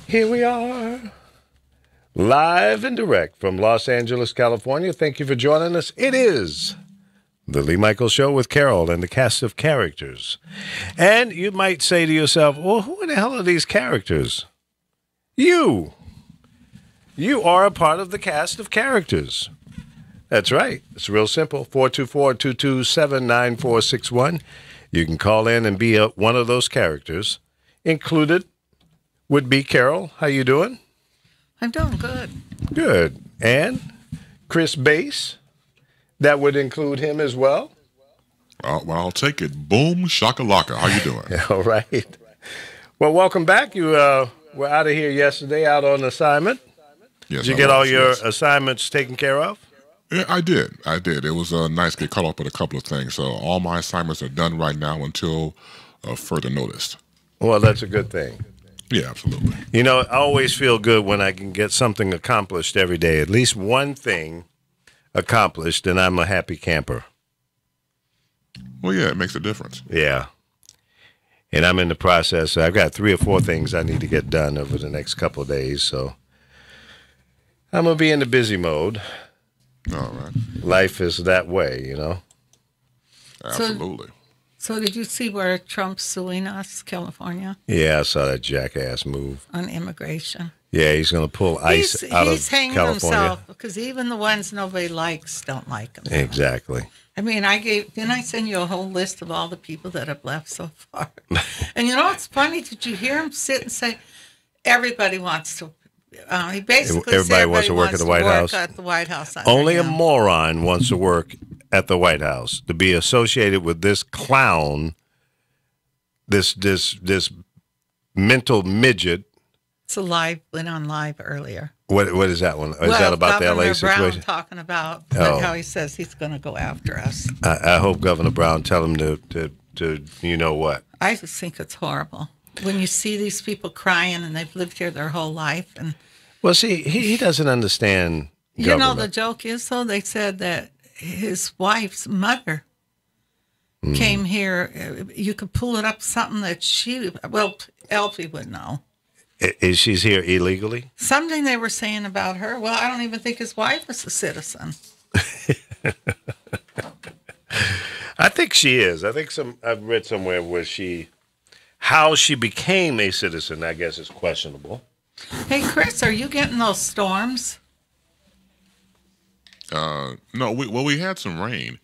Here we are, live and direct from Los Angeles, California. Thank you for joining us. It is the Lee Michaels Show with Carol and the cast of characters. And you might say to yourself, well, who the hell are these characters? You. You are a part of the cast of characters. That's right. It's real simple. 424-227-9461. You can call in and be one of those characters. Included would be Carol. How you doing? I'm doing good. Good. And Chris Bass. That would include him as well. Well, I'll take it. Boom, shakalaka. How you doing? All right. Well, welcome back. You were out of here yesterday, out on assignment. Yes, Did you get all your assignments taken care of? Yeah, I did. It was nice to get caught up with a couple of things. So all my assignments are done right now until further notice. Well, that's a good thing. Yeah, absolutely. You know, I always feel good when I can get something accomplished every day, at least one thing accomplished, and I'm a happy camper. Well, yeah, it makes a difference. Yeah. And I'm in the process. I've got 3 or 4 things I need to get done over the next couple of days, so I'm going to be in the busy mode. All right. Life is that way, you know? Absolutely. So did you see where Trump's suing us, California? Yeah, I saw that jackass move. On immigration. Yeah, he's going to pull ICE out of He's hanging California. himself because even the ones nobody likes don't like him. Exactly. I mean, didn't I send you a whole list of all the people that have left so far? And you know what's funny? Did you hear him sit and say, everybody wants to, he basically Everybody said wants to work at the White House. At the White House. Only a moron wants to work at the White House, to be associated with this clown, this mental midget. It's went on live earlier. What is that one? Is that about Governor the LA situation? Brown talking about how he says he's going to go after us. I hope Governor Brown tell him to you know what? I just think it's horrible when you see these people crying and they've lived here their whole life. And well, see, he doesn't understand. You know, the joke is though they said that his wife's mother came here. You could pull it up something that Elfie would know. Is she's here illegally? Something they were saying about her. Well, I don't even think his wife is a citizen. I think she is. I think I've read somewhere where how she became a citizen, I guess, is questionable. Hey, Chris, are you getting those storms? No, we had some rain.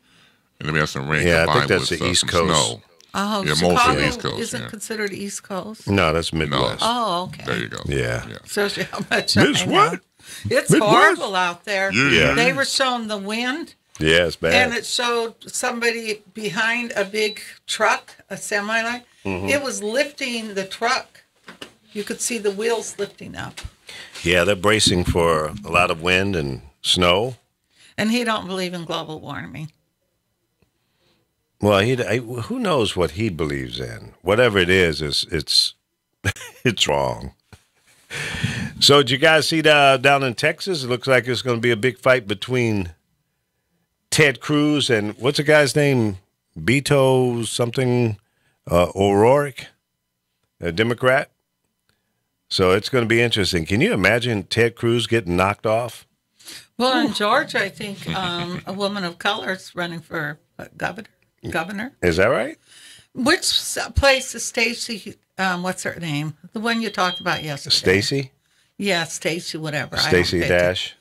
And then we had some rain. Yeah, I think that's the East Coast. Snow. Oh, yeah, Chicago most of the East Coast isn't considered East Coast? No, that's Midwest. No. Oh, okay. There you go. Yeah. Shows you how much Miss I know. what? It's Midwest? horrible out there. Yeah. They were showing the wind. Yeah, it's bad. And it showed somebody behind a big truck, a semi. It was lifting the truck. You could see the wheels lifting up. Yeah, they're bracing for a lot of wind and snow. And he don't believe in global warming. Well, who knows what he believes in? Whatever it is it's it's wrong. So did you guys see down in Texas? It looks like it's going to be a big fight between Ted Cruz and what's the guy's name? Beto something O'Rourke, a Democrat. So it's going to be interesting. Can you imagine Ted Cruz getting knocked off? Well, in Georgia, I think a woman of color is running for governor. Is that right? Which place is Stacey? What's her name? The one you talked about yesterday. Stacey? Yeah, Stacey, whatever. Stacey Dash?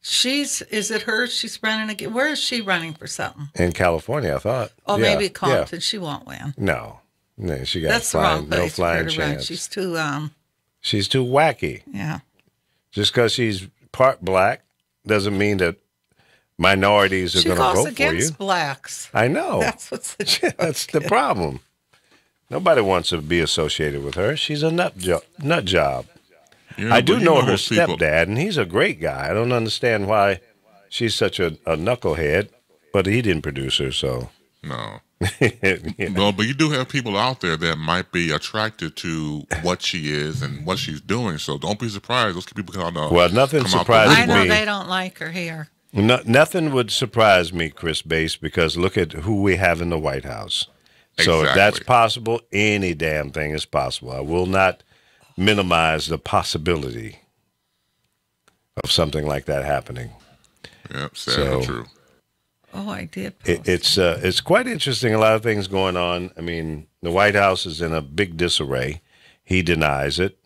Is it her? She's running again. Where is she running for something? In California, I thought. Oh, Yeah, maybe Compton. yeah. She won't win. No, she got That's the wrong no place for flying her to run. chance. She's too, She's too wacky. yeah. Just because she's part black doesn't mean that minorities are She going to goes vote for you. against blacks. I know. That's what's the joke. That's the problem. Nobody wants to be associated with her. She's a nut job. Yeah, I do but know her most people- stepdad, and he's a great guy. I don't understand why she's such a knucklehead, but he didn't produce her, so. No. Yeah. No, but you do have people out there that might be attracted to what she is and what she's doing. So don't be surprised. Those people kind of Well, nothing surprises I know me. they don't like her here. No, nothing would surprise me, Chris Bass, because look at who we have in the White House. So if that's Exactly. possible, any damn thing is possible. I will not minimize the possibility of something like that happening. Yep, sad and true. Oh, I did. It's quite interesting. A lot of things going on. I mean, the White House is in a big disarray. He denies it.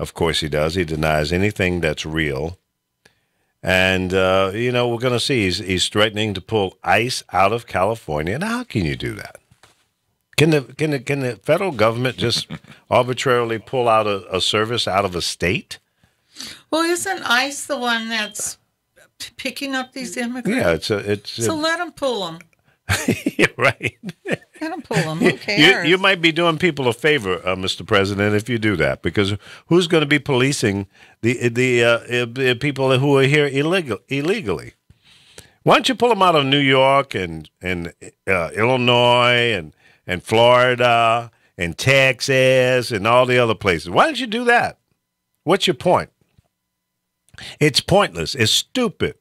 Of course he does. He denies anything that's real. And, we're going to see. He's threatening to pull ICE out of California. Now, how can you do that? Can the federal government just arbitrarily pull out a service out of a state? Well, isn't ICE the one that's picking up these immigrants? Yeah, so let them pull them. Yeah, right. Let them pull them. Who cares? You might be doing people a favor, Mr. President, if you do that, because who's going to be policing the people who are here illegally? Why don't you pull them out of New York and Illinois and Florida and Texas and all the other places? Why don't you do that? What's your point? It's pointless. It's stupid.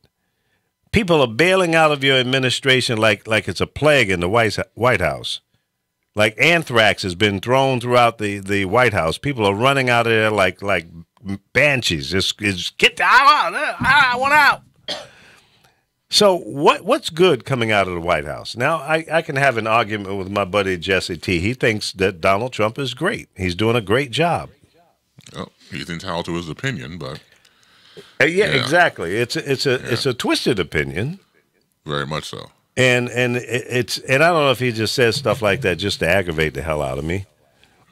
People are bailing out of your administration like it's a plague in the White House. Like anthrax has been thrown throughout the White House. People are running out of there like banshees. Just get out! I want out. So what's good coming out of the White House? Now, I can have an argument with my buddy Jesse T. He thinks that Donald Trump is great. He's doing a great job. Well, he's entitled to his opinion, but... Yeah, exactly. It's a twisted opinion. Very much so. And I don't know if he just says stuff like that just to aggravate the hell out of me,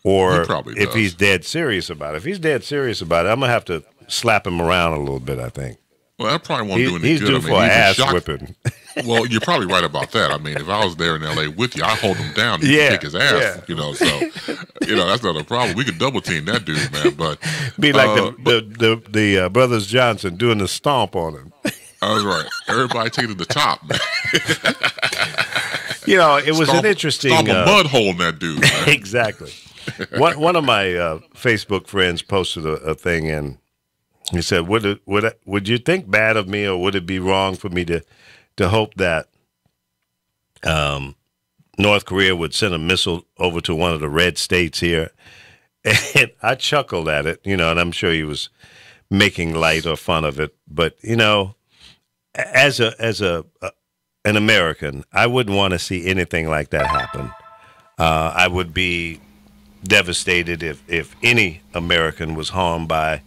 or if he's dead serious about it. If he's dead serious about it, I'm gonna have to slap him around a little bit, I think. Well, that probably won't do any he's good. Due for an ass whipping. Well, you're probably right about that. I mean, if I was there in L.A. with you, I'd hold him down and kick his ass. Yeah. So that's not a problem. We could double team that dude, man. But be like the Brothers Johnson doing the stomp on him. I was right. Everybody take it to the top, man. It was an interesting stomp a mud hole in that dude. Man. Exactly. One of my Facebook friends posted a thing, and he said, "Would you think bad of me, or would it be wrong for me to hope that North Korea would send a missile over to one of the red states here?" And I chuckled at it, and I'm sure he was making light or fun of it. But as an American, I wouldn't want to see anything like that happen. I would be devastated if any American was harmed by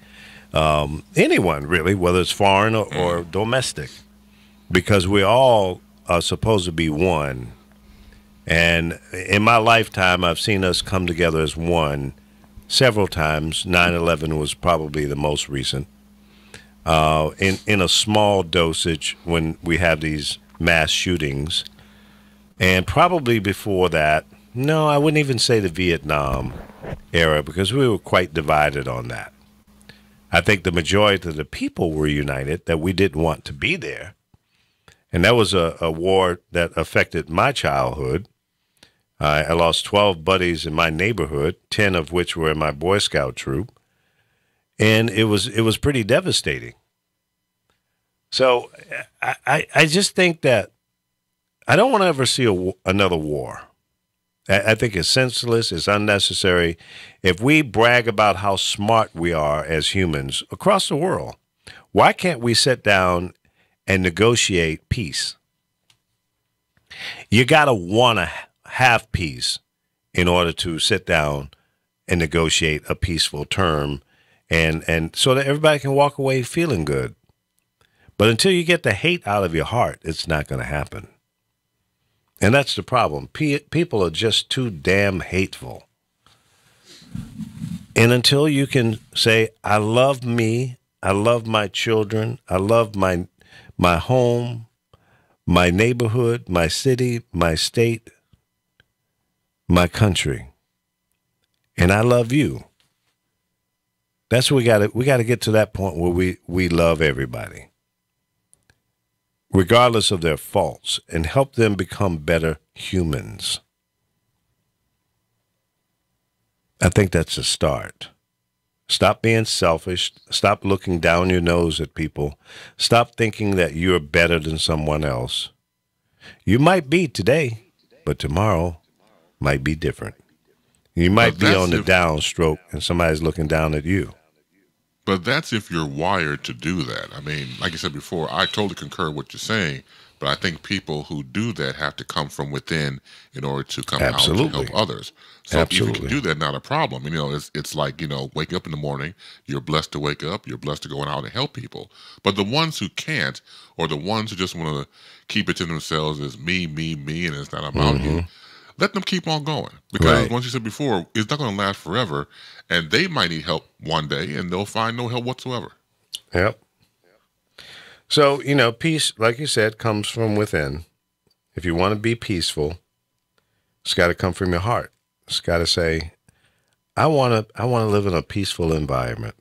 anyone, really, whether it's foreign or domestic, because we all are supposed to be one. And in my lifetime, I've seen us come together as one several times. 9/11 was probably the most recent. In a small dosage when we have these mass shootings. And probably before that, no, I wouldn't even say the Vietnam era, because we were quite divided on that. I think the majority of the people were united that we didn't want to be there. And that was a war that affected my childhood. I lost 12 buddies in my neighborhood, 10 of which were in my Boy Scout troop. And it was pretty devastating. So I just think that I don't want to ever see another war. I think it's senseless, it's unnecessary. If we brag about how smart we are as humans across the world, why can't we sit down and negotiate peace? You got to want to have peace in order to sit down and negotiate a peaceful term, and so that everybody can walk away feeling good. But until you get the hate out of your heart, it's not going to happen. And that's the problem. People are just too damn hateful. And until you can say, I love me, I love my children, I love my home, my neighborhood, my city, my state, my country, and I love you. That's what we got to get to that point where we love everybody, regardless of their faults, and help them become better humans. I think that's a start. Stop being selfish. Stop looking down your nose at people. Stop thinking that you're better than someone else. You might be today, but tomorrow might be different. You might be on the downstroke and somebody's looking down at you. But that's if you're wired to do that. I mean, like I said before, I totally concur with what you're saying, but I think people who do that have to come from within in order to come out to help others. So if you can do that, not a problem. You know, it's like, you know, waking up in the morning, you're blessed to wake up, you're blessed to go out and help people. But the ones who can't, or the ones who just want to keep it to themselves as me, and it's not about you, let them keep on going. Because once you said before, it's not going to last forever, and they might need help one day, and they'll find no help whatsoever. Yep. So, you know, peace, like you said, comes from within. If you want to be peaceful, it's got to come from your heart. It's got to say, I want to live in a peaceful environment.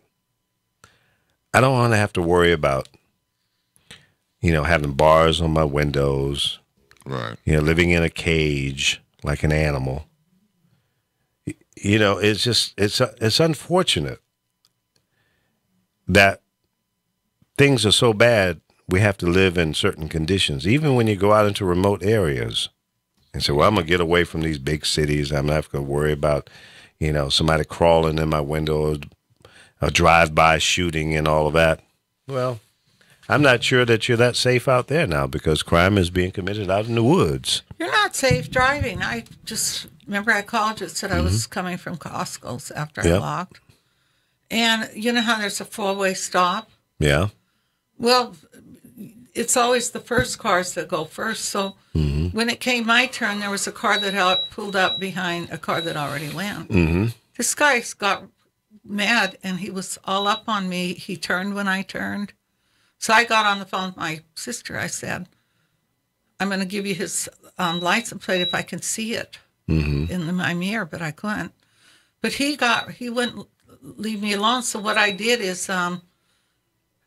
I don't want to have to worry about, you know, having bars on my windows. Right. You know, living in a cage like an animal. You know, it's just, it's unfortunate that things are so bad we have to live in certain conditions. Even when you go out into remote areas and say, well, I'm going to get away from these big cities. I'm not going to worry about, you know, somebody crawling in my window, a drive-by shooting and all of that. Well, I'm not sure that you're that safe out there now because crime is being committed out in the woods. You're not safe driving. I just remember I called you and said I was coming from Costco's after I locked. And you know how there's a four-way stop? Yeah. Well, it's always the first cars that go first. So when it came my turn, there was a car that pulled up behind a car that already went. This guy got mad, and he was all up on me. He turned when I turned. So I got on the phone with my sister. I said, I'm going to give you his license plate if I can see it in my mirror, but I couldn't. But he wouldn't leave me alone. So what I did is I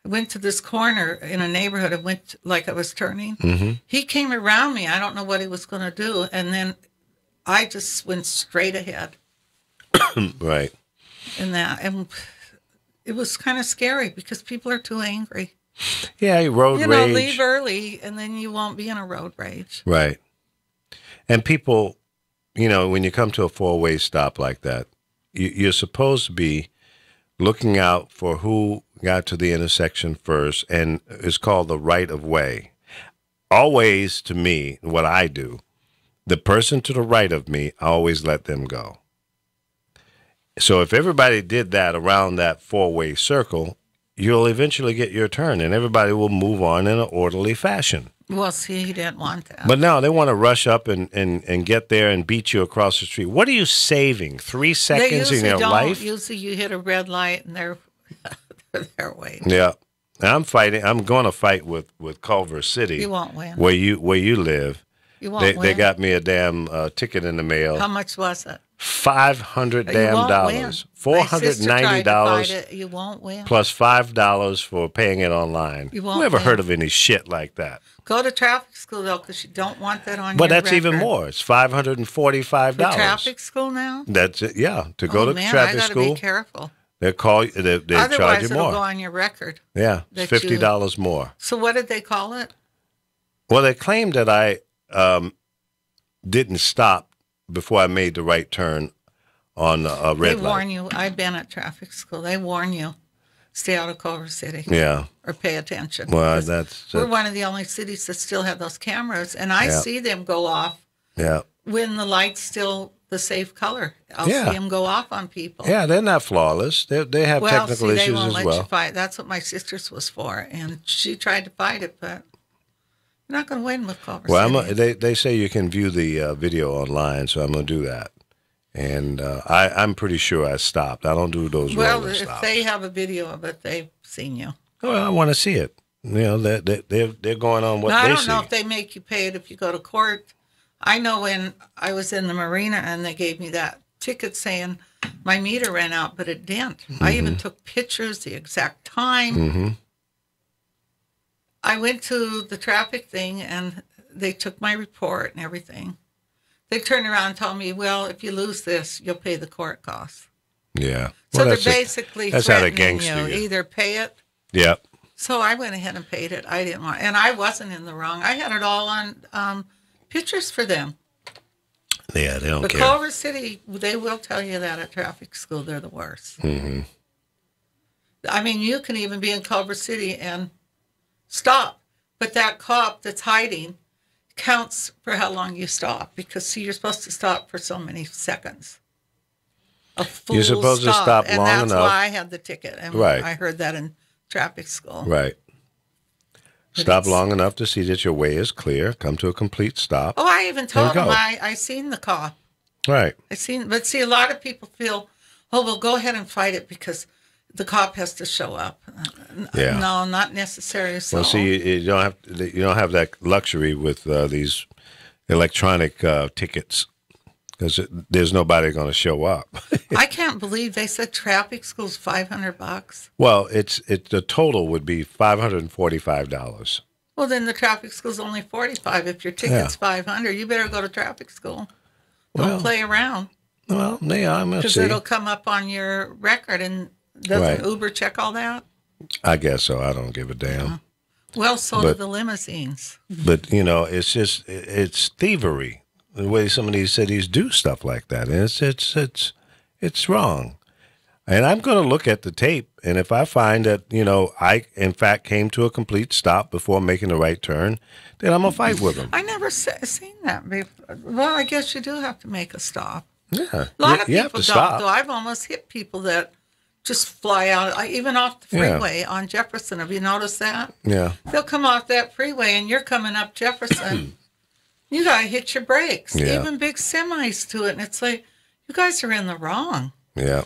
went to this corner in a neighborhood. I went like I was turning. He came around me. I don't know what he was going to do. And then I just went straight ahead. Right. And it was kind of scary because people are too angry. Yeah, road rage. You know, leave early and then you won't be in a road rage. Right. And people, you know, when you come to a four-way stop like that, you're supposed to be looking out for who got to the intersection first, and it's called the right of way. Always, to me, what I do, the person to the right of me, I always let them go. So if everybody did that around that four-way circle, you'll eventually get your turn, and everybody will move on in an orderly fashion. Well, see, he didn't want that. But no, they want to rush up and get there and beat you across the street. What are you saving? 3 seconds in your life? Usually you hit a red light, and they're waiting. Yeah. I'm fighting. I'm going to fight with Culver City. You won't win. Where you live. You won't win. They got me a damn ticket in the mail. How much was it? $500 damn dollars. $490. You won't win. Plus $5 for paying it online. You won't. Never heard of any shit like that. Go to traffic school though, because you don't want that on. But that's record. Even more. It's $545. For traffic school now. That's it. Yeah, to go to traffic school. I gotta be careful. They call you. They charge you more. Otherwise, it'll go on your record. Yeah, it's $50 more. So what did they call it? Well, they claimed that I didn't stop before I made the right turn on a red light. They warn you. I've been at traffic school. They warn you. Stay out of Culver City. Yeah. Or pay attention. Well, we're one of the only cities that still have those cameras, and I see them go off. Yeah. When the light's still the safe color, I'll see them go off on people. Yeah, they're not flawless. They have technical issues they won't as let well. You fight. That's what my sister's was for, and she tried to fight it, but you're not going to win with Culver City. They say you can view the video online, so I'm going to do that. And I'm pretty sure I stopped. I don't do those rolling stops. If they have a video of it, they've seen you. Well, I want to see it. You know, they're going on what they see. I don't know if they make you pay it if you go to court. I know when I was in the marina and they gave me that ticket saying my meter ran out, but it didn't. I even took pictures, the exact time. I went to the traffic thing and they took my report and everything. They turned around and told me, well, if you lose this, you'll pay the court costs. Yeah. So they're basically threatening you. Either pay it. Yeah. So I went ahead and paid it. I didn't want, and I wasn't in the wrong. I had it all on pictures for them. Yeah, they don't but care. Culver City, they will tell you that at traffic school, they're the worst. Mm-hmm. I mean, you can even be in Culver City and stop, but that cop that's hiding counts for how long you stop, because see, you're supposed to stop for so many seconds. A full You're supposed to stop and long that's enough. why I had the ticket, and Right. I heard that in traffic school. Right. Stop long enough to see that your way is clear. Come to a complete stop. Oh, I even told go. him I seen the cop. Right. But see, a lot of people feel, oh, well, go ahead and fight it because the cop has to show up. Yeah. No, not necessarily. So. Well, see, you don't have that luxury with these electronic tickets, because there's nobody going to show up. I can't believe they said traffic school's $500. Well, the total would be $545. Well, then the traffic school's only $45. If your ticket's $500, you better go to traffic school. Don't play around. Well, yeah, I'm going to because see. it'll come up on your record, and doesn't Right. Uber check all that? I guess so. I don't give a damn. Well, so do the limousines. But it's thievery. The way some of these cities do stuff like that, and it's wrong. And I'm going to look at the tape, and if I find that I in fact came to a complete stop before making the right turn, then I'm gonna fight with them. I never seen that before. Well, I guess you do have to make a stop. Yeah, A lot of you have people to don't, stop. though. I've almost hit people that just fly out, even off the freeway on Jefferson. Have you noticed that? Yeah, They'll come off that freeway, and you're coming up Jefferson. You got to hit your brakes. Yeah. Even big semis do it. And it's like, you guys are in the wrong. yeah.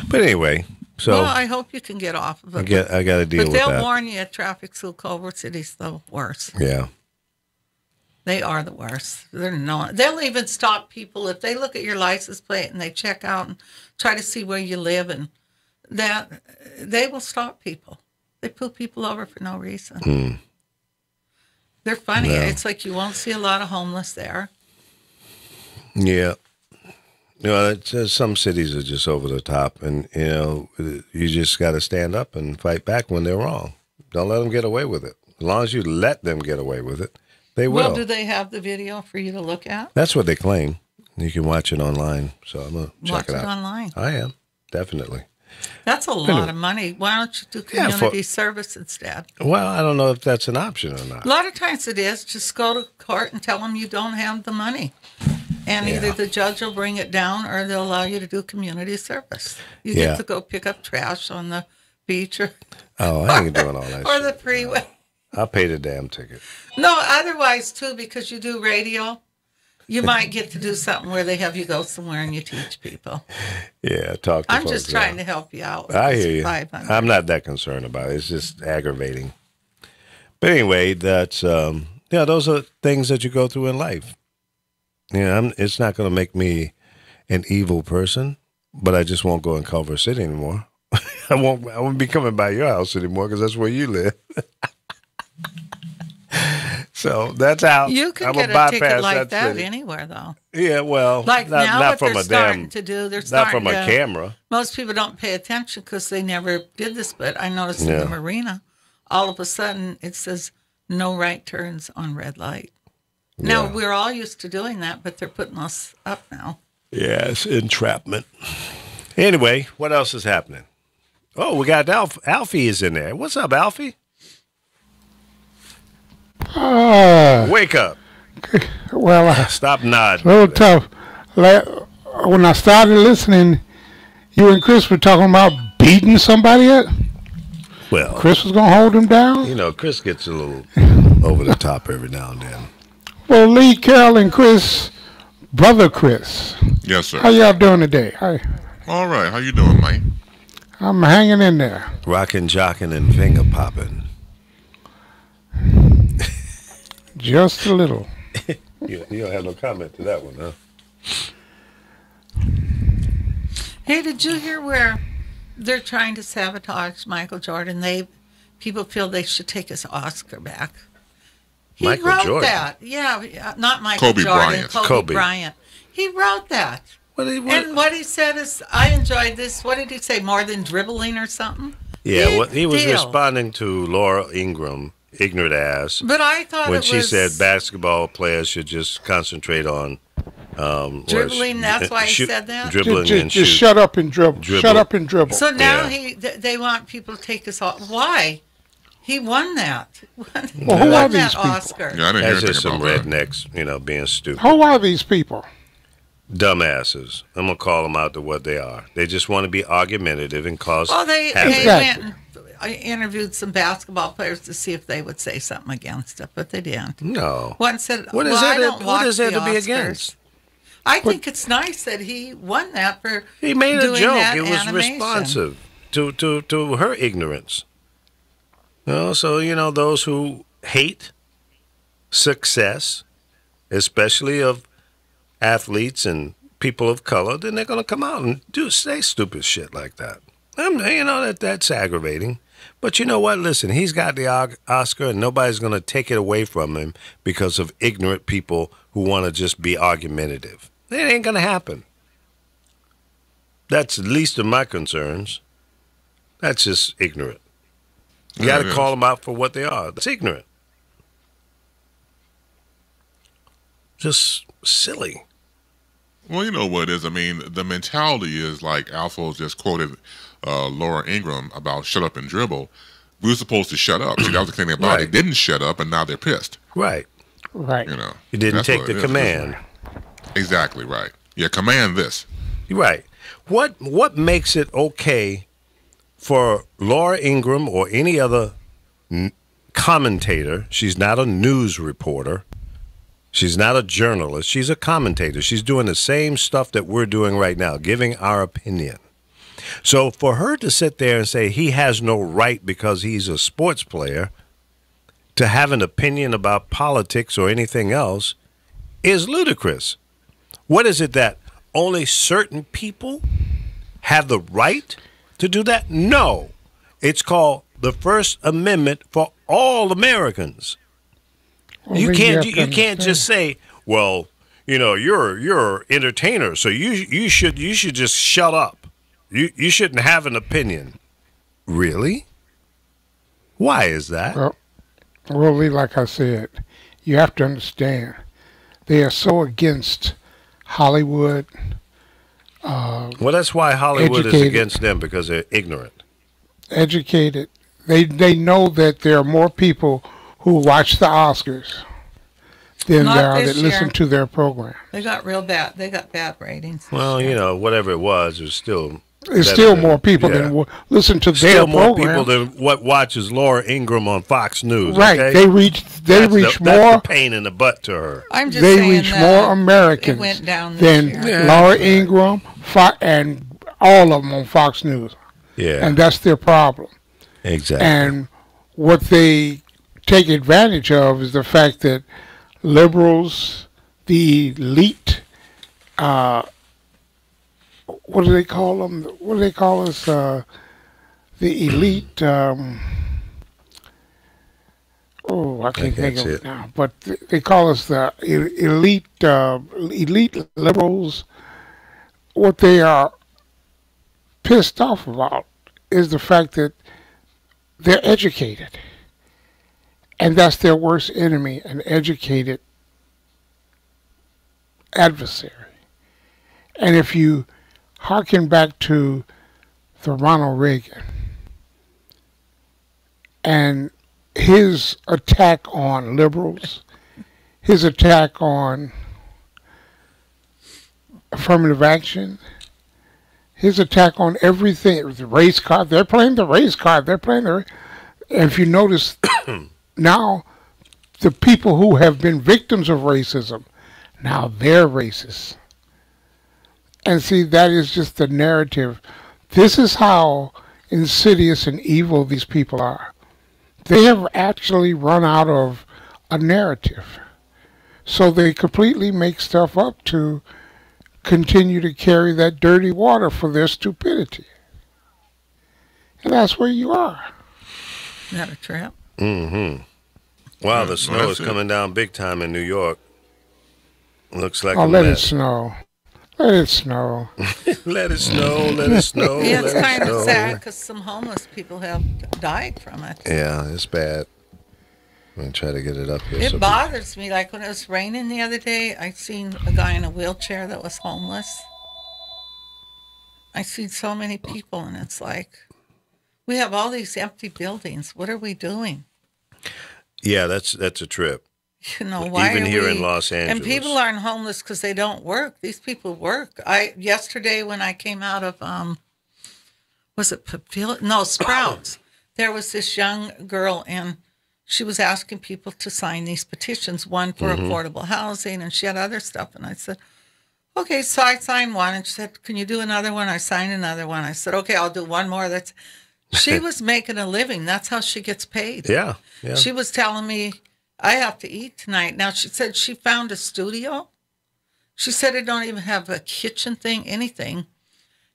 But anyway, so Well, I hope you can get off of it. I got to deal But with they'll that. warn you at traffic school, Culver City's the worst. Yeah, They are the worst. They'll even stop people if they look at your license plate and they check out and try to see where you live, and that they will stop people. They pull people over for no reason. They're funny. Yeah. It's like you won't see a lot of homeless there. yeah. Some cities are just over the top, and you just got to stand up and fight back when they're wrong. Don't let them get away with it. As long as you let them get away with it, they will. Well, do they have the video for you to look at? That's what they claim. You can watch it online, so I'm gonna Watch check it out. online. I am definitely. That's a lot of money. Why don't you do community service instead? Well, I don't know if that's an option or not. A lot of times it is. Just go to court and tell them you don't have the money. And either the judge will bring it down or they'll allow you to do community service. You get to go pick up trash on the beach or I ain't doing all that or shit. the freeway. I'll pay the damn ticket. No, otherwise, too, because you do radio, you might get to do something where they have you go somewhere and you teach people. Yeah, talk to I'm folks just trying to help you out. With I this hear you. 500. I'm not that concerned about it. It's just aggravating. But anyway, that's those are things that you go through in life. It's not going to make me an evil person, but I just won't go in Culver City anymore. I won't be coming by your house anymore because that's where you live. So that's how You can get a ticket like that anywhere, though. Yeah, well, Like not, now, not what from they're a starting damn, to do, they're not starting from a to, camera. Most people don't pay attention because they never did this, but I noticed in the marina, all of a sudden it says no right turns on red light. Now, we're all used to doing that, but they're putting us up now. Yeah, it's entrapment. Anyway, what else is happening? Oh, we got Alfie is in there. What's up, Alfie? Wake up. Well, Stop nodding. a little tough. When I started listening, you and Chris were talking about beating somebody up. Well, Chris was going to hold him down. Chris gets a little over the top every now and then. Well, Lee, Carol, and Chris, brother Chris. Yes, sir. How y'all doing today? Hi. All right. How you doing, Mike? I'm hanging in there. Rockin', jockin', and finger popping. Just a little. You don't have no comment to that one, huh? Hey, did you hear where they're trying to sabotage Michael Jordan? People feel they should take his Oscar back. He Michael wrote Jordan? that. Yeah, not Michael Kobe Jordan. Bryant. Kobe Bryant. He wrote that. And what he said is, I enjoyed this. What did he say? More than dribbling or something? Yeah, he was deal. responding to Laura Ingraham, ignorant ass, But I thought when it she was... said basketball players should just concentrate on Dribbling, that's why he said that? Dribbling and just shoot. shut up and dribble. Shut up and dribble. So now they want people to take this off. Why? He won that. Well, who are these people? Yeah, Oscar. I didn't hear That's anything just some about that. rednecks, being stupid. Who are these people? Dumbasses. I'm going to call them out to what they are. They just want to be argumentative and cause Well, they havoc. went and interviewed some basketball players to see if they would say something against it, but they didn't. No. One said, What is well, there I don't what is there watch to the be Oscars. against? I think it's nice that he won that for He made a doing joke. that It was animation. responsive to her ignorance. So, those who hate success, especially of athletes and people of color, then they're going to come out and say stupid shit like that. That's aggravating. But you know what? Listen, he's got the Oscar, and nobody's going to take it away from him because of ignorant people who want to just be argumentative. It ain't going to happen. That's the least of my concerns. That's just ignorant. You got to call them out for what they are. That's ignorant. Just silly. Well, you know what it is. I mean, the mentality is like Alphonse just quoted Laura Ingraham about shut up and dribble. We were supposed to shut up. See, that was the thing about it. They didn't shut up, and now they're pissed. Right. Right. You didn't take the command. Exactly right. Yeah, command this. Right. What makes it okay for Laura Ingraham or any other commentator? She's not a news reporter. She's not a journalist. She's a commentator. She's doing the same stuff that we're doing right now, giving our opinion. So for her to sit there and say he has no right because he's a sports player to have an opinion about politics or anything else is ludicrous. What is it that only certain people have the right to do that? No. It's called the First Amendment for all Americans. Well, You can't just say, well, you're an entertainer, so you should just shut up. You shouldn't have an opinion. Really? Why is that? Well, Lee, like I said, you have to understand, they are so against Hollywood. Well, that's why Hollywood is against them, because they're ignorant. Educated. They know that there are more people who watch the Oscars than there are that listen to their program. They got real bad. They got bad ratings. Well, whatever it was still. It's still more people than listen to their program. Still more people than what watches Laura Ingraham on Fox News. Right. Okay? They reach more. That's the pain in the butt to her. I'm just they saying reach that more Americans it went down than Laura Ingraham and all of them on Fox News. Yeah. And that's their problem. Exactly. And what they take advantage of is the fact that liberals, the elite, what do they call them? What do they call us? The elite. I can't think of it now. But they call us the elite. Elite liberals. What they are pissed off about is the fact that they're educated, and that's their worst enemy: an educated adversary. And if you harken back to the Ronald Reagan and his attack on liberals, his attack on affirmative action, his attack on everything, the race card, they're playing the race card, and if you notice now, the people who have been victims of racism, now they're racist. And see, that is just the narrative. This is how insidious and evil these people are. They have actually run out of a narrative. So they completely make stuff up to continue to carry that dirty water for their stupidity. And that's where you are. Is that a trap? Mm-hmm. Wow, the snow is coming down big time in New York. Looks like let it snow. Let it snow. Let it snow, let it snow. Yeah, it's kind of sad because some homeless people have died from it. Yeah, it's bad. I'm going to try to get it up here. It bothers me. Like when it was raining the other day, I seen a guy in a wheelchair that was homeless. I seen so many people, and it's like, we have all these empty buildings. What are we doing? Yeah, that's a trip. You know, why even are here we, in Los Angeles. And people aren't homeless because they don't work. These people work. Yesterday when I came out of was it Pavilion? No, Sprouts. There was this young girl, and she was asking people to sign these petitions, one for affordable housing, and she had other stuff. And I said, okay, so I signed one, and she said, can you do another one? I signed another one. I said, okay, I'll do one more. She was making a living. That's how she gets paid. Yeah. She was telling me, I have to eat tonight. Now, she said she found a studio. She said it don't even have a kitchen thing, anything.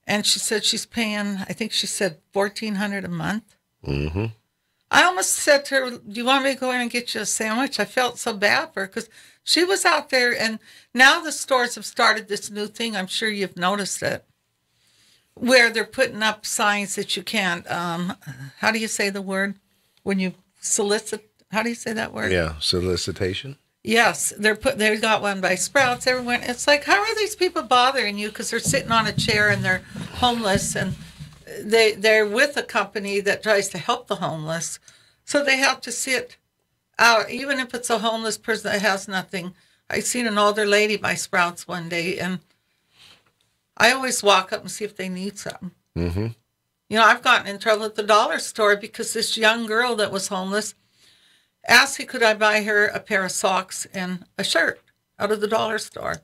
And she said she's paying, I think she said $1,400 a month. Mm-hmm. I almost said to her, do you want me to go in and get you a sandwich? I felt so bad for her because she was out there. And now the stores have started this new thing. I'm sure you've noticed it, where they're putting up signs that you can't, how do you say the word? When you solicit, how do you say that word? Yeah, solicitation. Yes, they got one by Sprouts. Everyone, it's like, how are these people bothering you? Because they're sitting on a chair and they're homeless, and they're with a company that tries to help the homeless, so they have to sit out, even if it's a homeless person that has nothing. I seen an older lady by Sprouts one day, and I always walk up and see if they need something. Mm-hmm. You know, I've gotten in trouble at the dollar store because this young girl that was homeless asked me, could I buy her a pair of socks and a shirt out of the dollar store.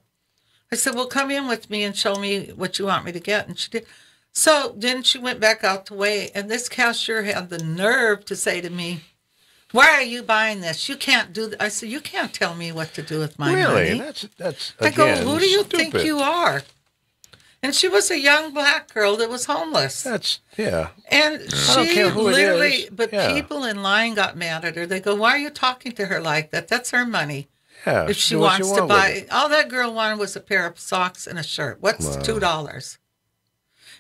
I said, well, come in with me and show me what you want me to get. And she did. So then she went back out to weigh, and this cashier had the nerve to say to me, why are you buying this? You can't do that. I said, you can't tell me what to do with my money. That's I again, go, who do you stupid. think you are? And she was a young black girl that was homeless. Yeah. And I don't she care who it literally, is. but Yeah. people in line got mad at her. They go, why are you talking to her like that? That's her money. Yeah. If she do what wants you to want with buy, it. all that girl wanted was a pair of socks and a shirt. What's $2?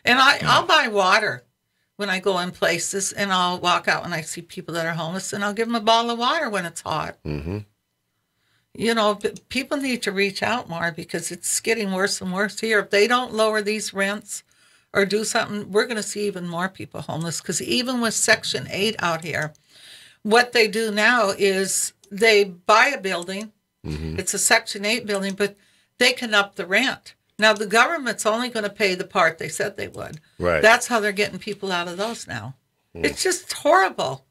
And I'll buy water when I go in places, and I'll walk out when I see people that are homeless, and I'll give them a bottle of water when it's hot. Mm-hmm. You know, people need to reach out more because it's getting worse and worse here. If they don't lower these rents or do something, we're going to see even more people homeless, because even with Section 8 out here, what they do now is they buy a building. Mm-hmm. It's a Section 8 building, but they can up the rent. Now, the government's only going to pay the part they said they would. Right. That's how they're getting people out of those now. It's just horrible.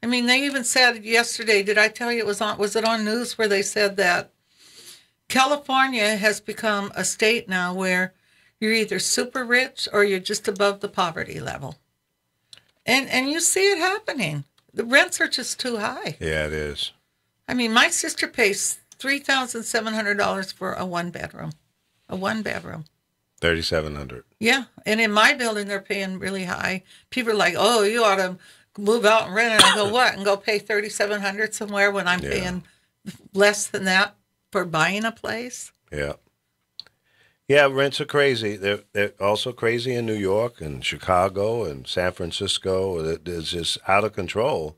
I mean, they even said yesterday, did I tell you was it on news where they said that California has become a state now where you're either super rich or you're just above the poverty level. And you see it happening. The rents are just too high. Yeah, it is. I mean, my sister pays $3,700 for a one-bedroom. A one-bedroom. $3,700. Yeah, and in my building, they're paying really high. People are like, oh, you ought to move out and rent it. I go, what? And go pay $3,700 somewhere when I'm paying less than that for buying a place? Yeah. Yeah, rents are crazy. They're also crazy in New York and Chicago and San Francisco. It's just out of control.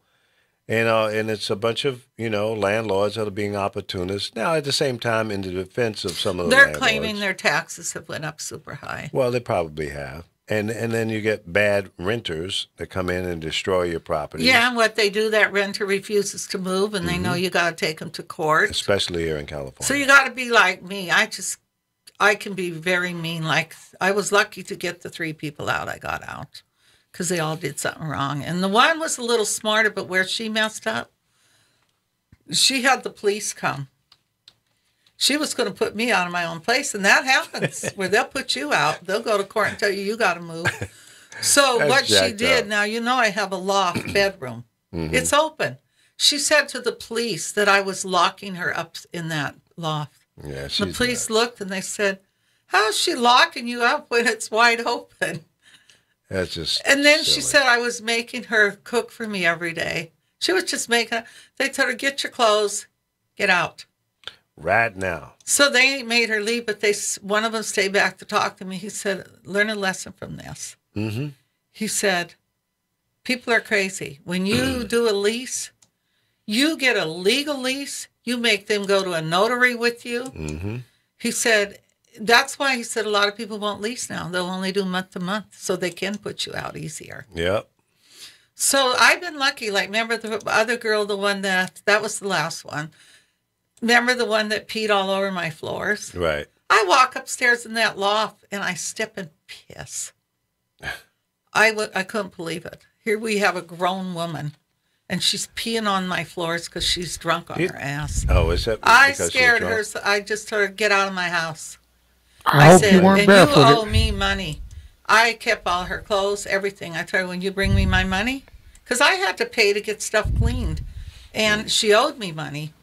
And it's a bunch of, landlords that are being opportunists. Now, at the same time, in the defense of some of the landlords, claiming their taxes have went up super high. Well, they probably have. And then you get bad renters that come in and destroy your property. Yeah, and what they do, that renter refuses to move, and they know you got to take them to court. Especially here in California. So you got to be like me. I can be very mean. Like, I was lucky to get the 3 people out I got out, because they all did something wrong. And the one was a little smarter, but where she messed up, she had the police come. She was going to put me out of my own place, and that happens, where they'll put you out. They'll go to court and tell you got to move. So what she did, now, I have a loft bedroom. Mm-hmm. It's open. She said to the police that I was locking her up in that loft. Yeah, the police looked, and they said, how is she locking you up when it's wide open? That's just And then silly. She said I was making her cook for me every day. She was just they told her, get your clothes, get out. Right now. So they made her leave, but one of them stayed back to talk to me. He said, learn a lesson from this. Mm-hmm. He said, people are crazy. When you do a lease, You get a legal lease. You make them go to a notary with you. Mm-hmm. He said, that's why he said a lot of people won't lease now. They'll only do month to month so they can put you out easier. Yep. So I've been lucky. Like, remember the other girl, the one that was the last one. Remember the one that peed all over my floors? Right. I walk upstairs in that loft and I step and piss. I couldn't believe it. Here we have a grown woman and she's peeing on my floors because she's drunk on her ass. Oh, is that? I scared her, so I just told her, get out of my house. I hope you weren't barefooted. You owe me money. I kept all her clothes, everything. I told her, when you bring me my money, because I had to pay to get stuff cleaned, and she owed me money.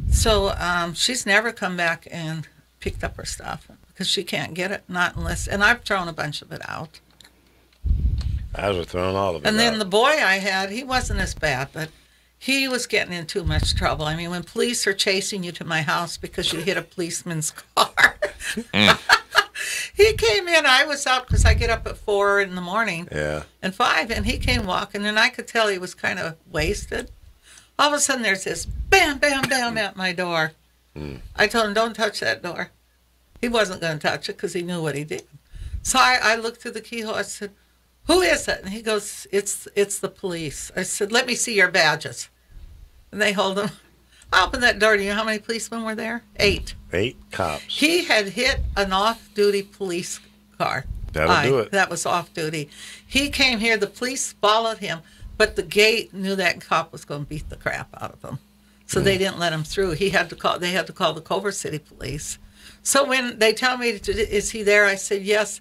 So she's never come back and picked up her stuff because she can't get it, not unless, and I've thrown a bunch of it out. I was throwing all of it And out. then the boy I had, he wasn't as bad, but he was getting in too much trouble. I mean, when police are chasing you to my house because you hit a policeman's car. He came in, I was out because I get up at 4 in the morning. Yeah. And 5, and he came walking, and I could tell he was kind of wasted. All of a sudden, there's this bam, bam, bam at my door. I told him, don't touch that door. He wasn't going to touch it because he knew what he did. So I looked through the keyhole. I said, who is it? And he goes, it's the police. I said, let me see your badges. And they hold them. I opened that door. Do you know how many policemen were there? 8. 8 cops. He had hit an off-duty police car. That'll do it. That was off-duty. He came here. The police followed him, but the gate knew that cop was going to beat the crap out of him. So they didn't let him through. They had to call the Culver City Police. So when they tell me, is he there? I said, yes.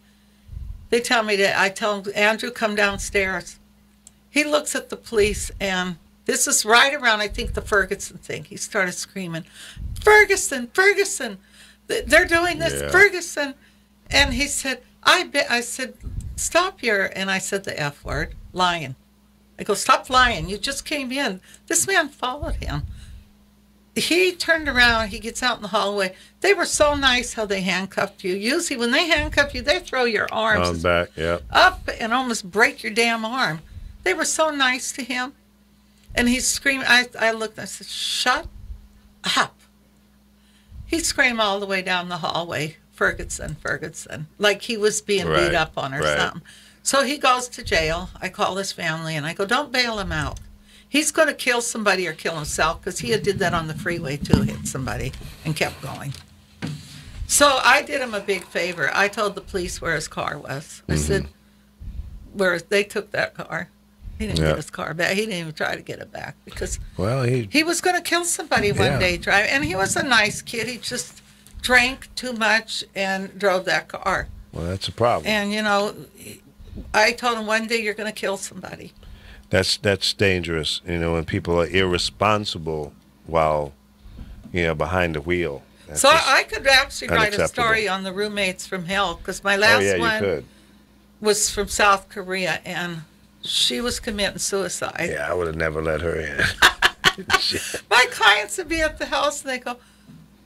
They tell me that. I tell him, Andrew, come downstairs. He looks at the police, and this is right around, I think, the Ferguson thing. He started screaming, Ferguson, Ferguson. They're doing this, Yeah. Ferguson. And he said, I said, stop here. And I said the F word, lying. I go, stop lying. You just came in. This man followed him. He turned around. He gets out in the hallway. They were so nice how they handcuffed you. Usually when they handcuff you, they throw your arms back, yeah. up and almost break your damn arm. They were so nice to him. And he's screaming. I looked and I said, shut up. He screamed all the way down the hallway, Ferguson, Ferguson, like he was being beat up on or something. So he goes to jail. I call his family and I go, don't bail him out. He's going to kill somebody or kill himself because he did that on the freeway too, hit somebody and kept going. So I did him a big favor. I told the police where his car was. I said, where they took that car. He didn't get his car back. He didn't even try to get it back because he was going to kill somebody one day driving. And he was a nice kid. He just drank too much and drove that car. Well, that's a problem. And, you know, I told him one day you're going to kill somebody. That's dangerous, you know, when people are irresponsible while, you know, behind the wheel. That's so I could actually write a unacceptable. story on the roommates from hell because my last one was from South Korea and she was committing suicide. Yeah, I would have never let her in. My clients would be at the house and they go,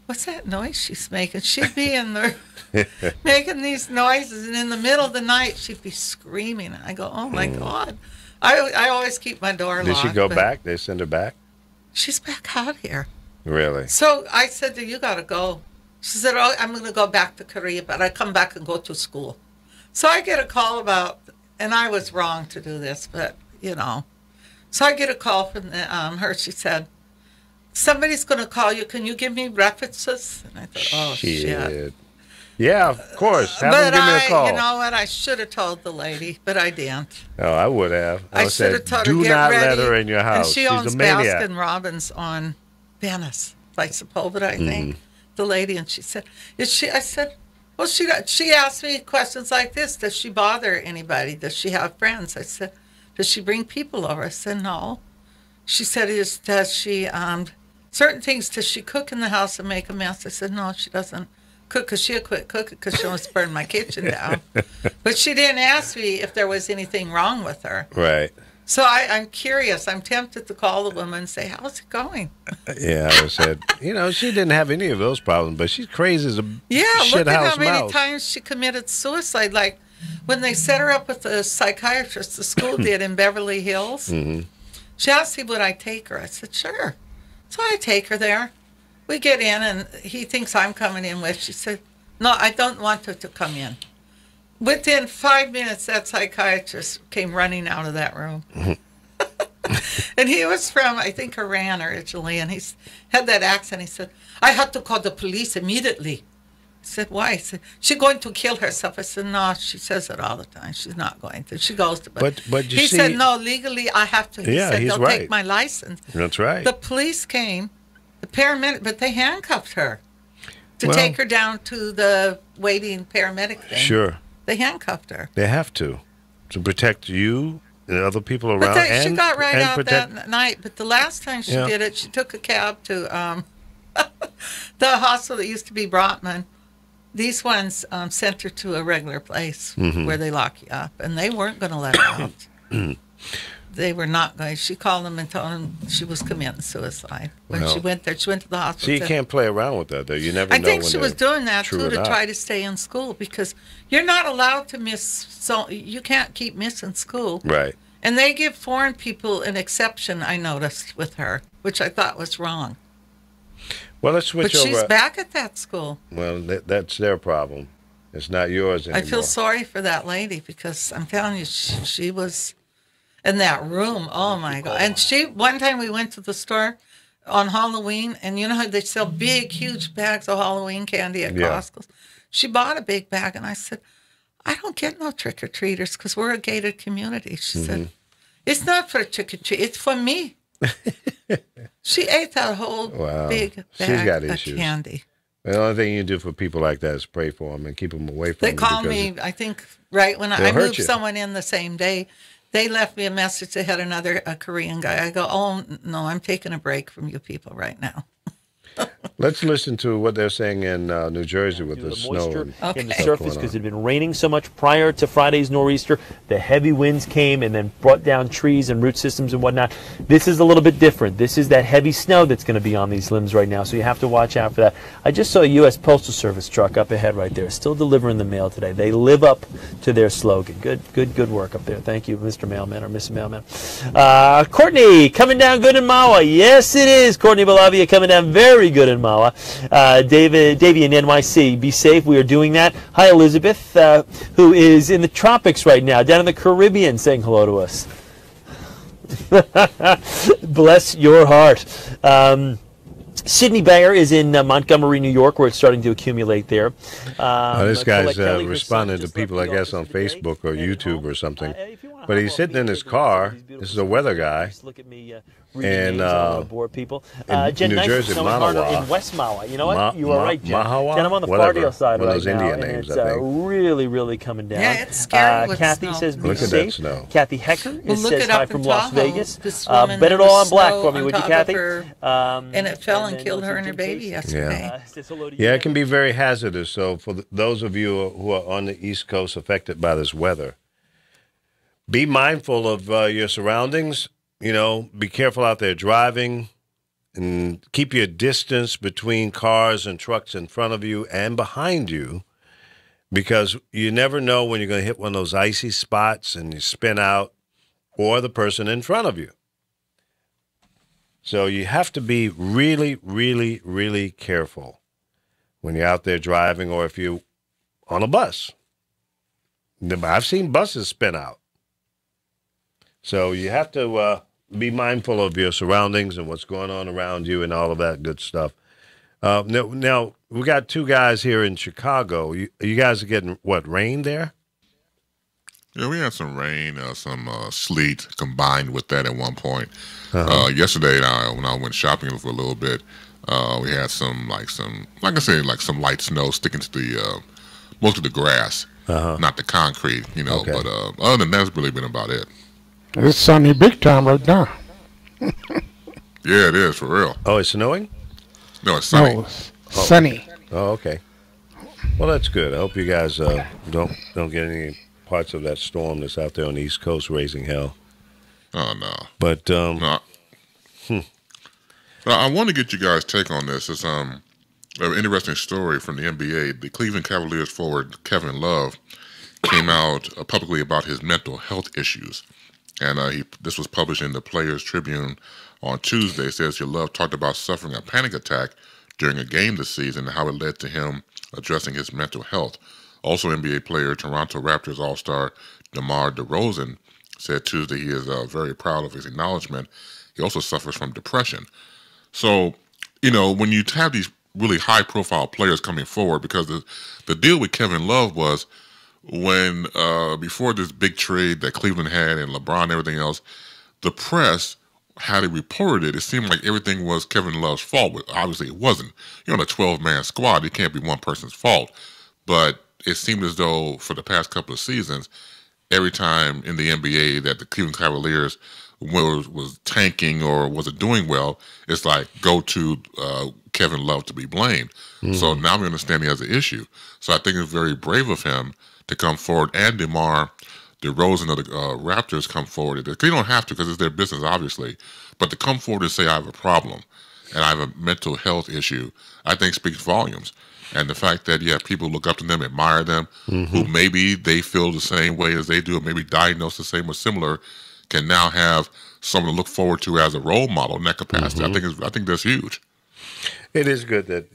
what's that noise she's making? She'd be in there making these noises and in the middle of the night she'd be screaming. And I go, oh my God. I always keep my door locked. Did she go back? They send her back? She's back out here. Really? So I said to her, you got to go. She said, oh, I'm going to go back to Korea, but I come back and go to school. So I get a call about, and I was wrong to do this, but, you know. So I get a call from her. She said, somebody's going to call you. Can you give me references? And I thought, oh, shit. Yeah, of course. Have them give me a call. You know what? I should have told the lady, but I didn't. Oh, I would have. I should have told her, do get not ready. let her in your house. And she She's owns a maniac. Baskin Robbins on Venice, by Sepulveda, I think. The lady, and she said, "Is she?" I said, "Well, she asked me questions like this. Does she bother anybody? Does she have friends?" I said, "Does she bring people over?" I said, "No." She said, "Does she certain things? Does she cook in the house and make a mess?" I said, "No, she doesn't cook because she'll quit cooking because she wants to burn my kitchen down." But she didn't ask me if there was anything wrong with her. Right. So I'm curious. I'm tempted to call the woman and say, how's it going? Yeah, I said, you know, she didn't have any of those problems, but she's crazy as a shithouse look at how many mouse. times she committed suicide. Like when they set her up with a psychiatrist, the school did in Beverly Hills, She asked me would I take her. I said, sure. So I take her there. We get in, and he thinks I'm coming in with. She said, no, I don't want her to come in. Within 5 minutes, that psychiatrist came running out of that room. And he was from, I think, Iran originally, and he had that accent. He said, I had to call the police immediately. I said, why? He said, she's going to kill herself. I said, no, she says it all the time. She's not going to. She goes to. But you he see, said, no, legally I have to. He said, he's they'll right. take my license. That's right. The police came, the paramedic, but they handcuffed her to take her down to the waiting paramedic thing. Sure. They handcuffed her. They have to protect you and other people around. But she got right out that night. But the last time she did it, she took a cab to the hospital that used to be Brotman. These ones sent her to a regular place where they lock you up, and they weren't going to let her out. They were not going. She called them and told them she was committing suicide. When she went there, she went to the hospital. So you can't play around with that, though. You never know. I think she was doing that, too, to try to stay in school, because you're not allowed to miss. So you can't keep missing school. Right. And they give foreign people an exception, I noticed, with her, which I thought was wrong. Well, let's switch over. But she's back at that school. Well, that's their problem. It's not yours anymore. I feel sorry for that lady, because I'm telling you, she was in that room. Oh, my God. And one time we went to the store on Halloween, and you know how they sell big, huge bags of Halloween candy at Costco? She bought a big bag, and I said, I don't get no trick-or-treaters because we're a gated community. She said, it's not for trick-or-treat, it's for me. She ate that whole big bag of candy. The only thing you do for people like that is pray for them and keep them away from them. They called me, I think, right when I moved someone in the same day. They left me a message. They had another Korean guy. I go, oh, no, I'm taking a break from you people right now. Let's listen to what they're saying in New Jersey with the snow in the surface, because it had been raining so much prior to Friday's nor'easter. The heavy winds came and then brought down trees and root systems and whatnot. This is a little bit different. This is that heavy snow that's going to be on these limbs right now, so you have to watch out for that. I just saw a U.S. Postal Service truck up ahead right there, still delivering the mail today. They live up to their slogan. Good work up there. Thank you, Mr. Mailman or Mrs. Mailman. Courtney, coming down good in Mawa. Yes, it is. Courtney Balavia coming down very good in Mawa. Davey in NYC, be safe. We are doing that. Hi, Elizabeth, who is in the tropics right now, down in the Caribbean, saying hello to us. Bless your heart. Sydney Bayer is in Montgomery, New York, where it's starting to accumulate there. This guy's responding to people, I guess, on Facebook or YouTube or something. But he's sitting in his car. This is a weather guy. And people. in New Jersey, Mahawa. In West Mawa. You know what? You are right, Jen. Mahawa? Jen, I'm on the Fardale side one right of those now, Indian and names, it's I think. really coming down. Yeah, it's scary with Kathy snow. says be Look at safe. that snow. Kathy Hecker says hi from Las Vegas. Bet it all on black for me, would you, Kathy? And it fell and killed her and her baby yesterday. Yeah, it can be very hazardous. So for those of you who are on the East Coast affected by this weather, be mindful of your surroundings. You know, be careful out there driving, and keep your distance between cars and trucks in front of you and behind you, because you never know when you're going to hit one of those icy spots and you spin out, or the person in front of you. So you have to be really careful when you're out there driving, or if you're on a bus. I've seen buses spin out. So you have to be mindful of your surroundings and what's going on around you and all of that good stuff. Now, we got two guys here in Chicago. You guys are getting, what, rain there? Yeah, we had some rain, some sleet combined with that at one point. Yesterday, when I went shopping for a little bit, we had some light snow sticking to the most of the grass, not the concrete, you know. Okay. But other than that, that's really been about it. It's sunny big time right now. Yeah, it is, for real. Oh, it's snowing? No, it's sunny. No, it's sunny. Oh, okay. Well, that's good. I hope you guys don't get any parts of that storm that's out there on the East Coast raising hell. Oh, no. But, no. I want to get you guys' take on this. It's an interesting story from the NBA. The Cleveland Cavaliers forward Kevin Love came out publicly about his mental health issues. And this was published in the Players Tribune on Tuesday. It says your Love talked about suffering a panic attack during a game this season and how it led to him addressing his mental health. Also, NBA player, Toronto Raptors All-Star DeMar DeRozan said Tuesday he is very proud of his acknowledgement. He also suffers from depression. So, when you have these really high-profile players coming forward, because the deal with Kevin Love was when before this big trade that Cleveland had and LeBron and everything else, the press had it reported it seemed like everything was Kevin Love's fault. But obviously, it wasn't. You're on a 12-man squad; it can't be one person's fault. But it seemed as though for the past couple of seasons, every time in the NBA that the Cleveland Cavaliers was tanking or wasn't doing well, it's like go to Kevin Love to be blamed. So now we understand he has an issue. So I think it's very brave of him to come forward, and DeMar DeRozan of the Raptors come forward. They don't have to because it's their business, obviously, but to come forward and say I have a problem and I have a mental health issue, I think speaks volumes. And the fact that you have people look up to them, admire them, who maybe they feel the same way as they do, or maybe diagnosed the same or similar, can now have someone to look forward to as a role model in that capacity. I think that's huge. It is good that,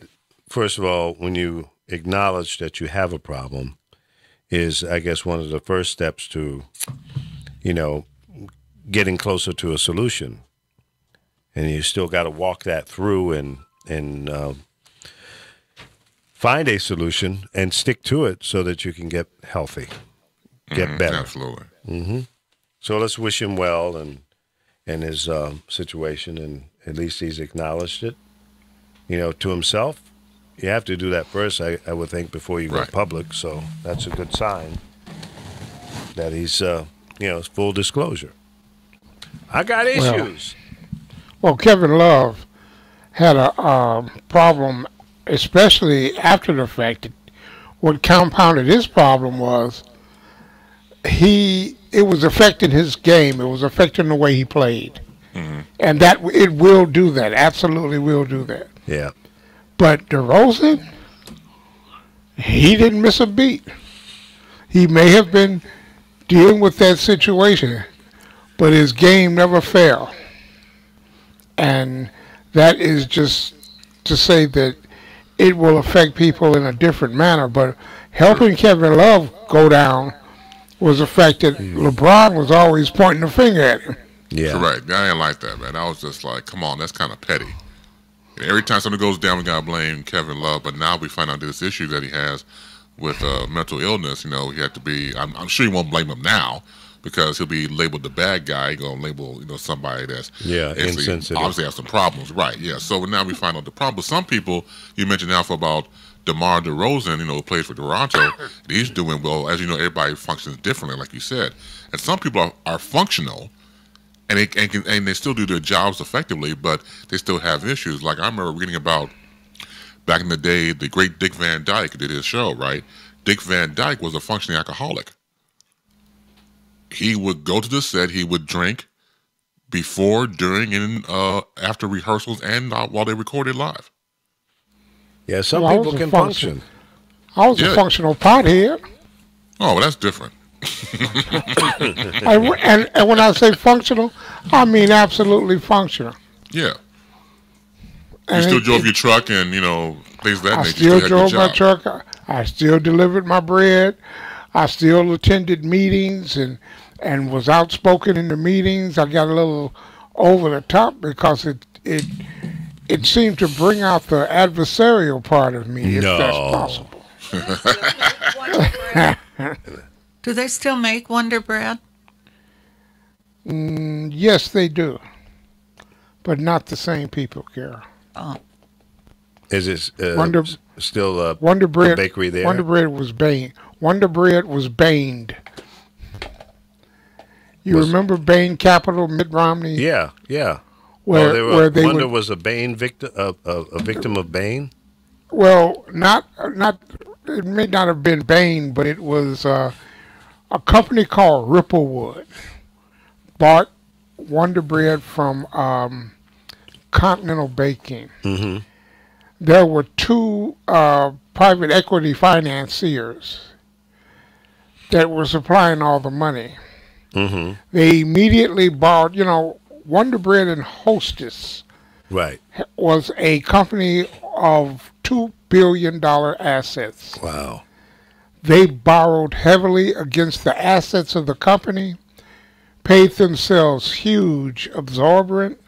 first of all, when you acknowledge that you have a problem, is, I guess, one of the first steps to, getting closer to a solution. And you still got to walk that through and find a solution and stick to it so that you can get healthy, get better. Absolutely. So let's wish him well and his situation, and at least he's acknowledged it, to himself. You have to do that first, I would think, before you go public. So that's a good sign that he's, it's full disclosure. I got issues. Well, Kevin Love had a problem, especially after the fact. What compounded his problem was it was affecting his game. It was affecting the way he played. And that it will do that. Absolutely will do that. Yeah. But DeRozan, he didn't miss a beat. He may have been dealing with that situation, but his game never fell. And that is just to say that it will affect people in a different manner. But helping Kevin Love go down was the fact that LeBron was always pointing the finger at him. Yeah. Right. I didn't like that, man. I was just like, come on, that's kind of petty. Every time something goes down, we got to blame Kevin Love. But now we find out this issue that he has with mental illness. He had to be, I'm sure you won't blame him now because he'll be labeled the bad guy. He's going to label, somebody that's insensitive. Obviously has some problems. Right, yeah. So now we find out the problem. But some people, you mentioned now about DeMar DeRozan, who plays for Toronto, he's doing well. As you know, everybody functions differently, like you said. And some people are functional, and they still do their jobs effectively, but they still have issues. Like I remember reading about back in the day, the great Dick Van Dyke did his show, right? Dick Van Dyke was a functioning alcoholic. He would go to the set, he would drink before, during, and after rehearsals, and while they recorded live. Yeah, some people can function. I was a functional pothead. Oh, well, that's different. and when I say functional, I mean absolutely functional. Yeah. You still drove your truck and, things of that nature. I still drove my truck. I still delivered my bread. I still attended meetings and was outspoken in the meetings. I got a little over the top because it seemed to bring out the adversarial part of me, if that's possible. Do they still make Wonder Bread? Yes, they do. But not the same people, Carol. Oh. Is it still Wonder Bread, bakery there? Wonder Bread was Bain. Wonder Bread was baned. You remember Bain Capital, Mitt Romney? Yeah. Where Wonder was a Bain victim, a victim of Bain. Well, not. It may not have been Bain, but it was a company called Ripplewood bought Wonder Bread from Continental Baking. Mm-hmm. There were two private equity financiers that were supplying all the money. They immediately borrowed, Wonder Bread and Hostess Right. was a company of $2 billion assets. Wow. They borrowed heavily against the assets of the company, paid themselves huge absorbent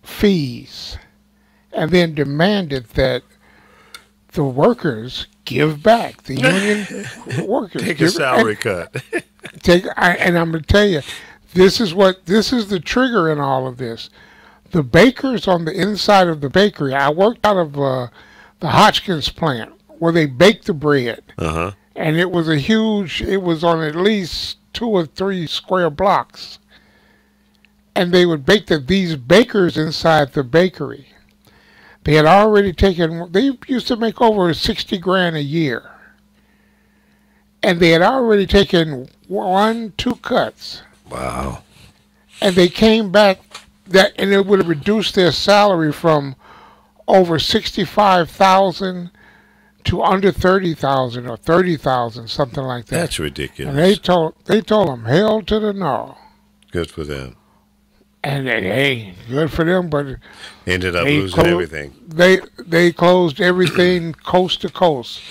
fees, and then demanded that the workers give back. The union workers Take a salary cut. And I'm going to tell you, this is the trigger in all of this. The bakers on the inside of the bakery, I worked out of the Hotchkiss plant where they bake the bread. Uh-huh. And it was it was on at least 2 or 3 square blocks. And they would bake these bakers inside the bakery. They had already they used to make over 60 grand a year. And they had already taken 2 cuts. Wow. And they came back, and it would have reduced their salary from over $65,000 to under $30,000 or $30,000, something like that. That's ridiculous. And they told them, hell to the no. Good for them. And hey, good for them, but ended up losing everything. They closed everything coast to coast.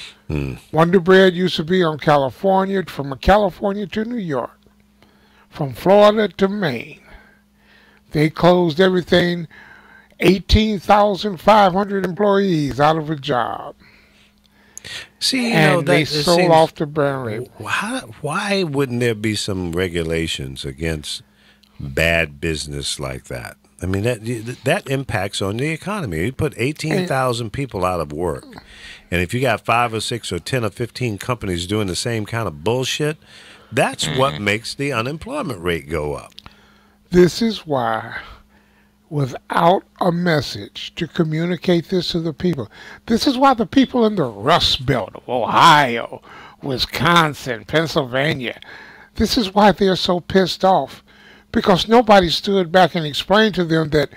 Wonder Bread used to be on California, from California to New York, from Florida to Maine. They closed everything, 18,500 employees out of a job. See, they sold off the brand rate. Why wouldn't there be some regulations against bad business like that? I mean, that impacts on the economy. You put 18,000 people out of work, and if you got 5 or 6 or 10 or 15 companies doing the same kind of bullshit, that's what makes the unemployment rate go up. This is why, without a message to communicate this to the people, this is why the people in the Rust Belt of Ohio, Wisconsin, Pennsylvania, this is why they're so pissed off. Because nobody stood back and explained to them that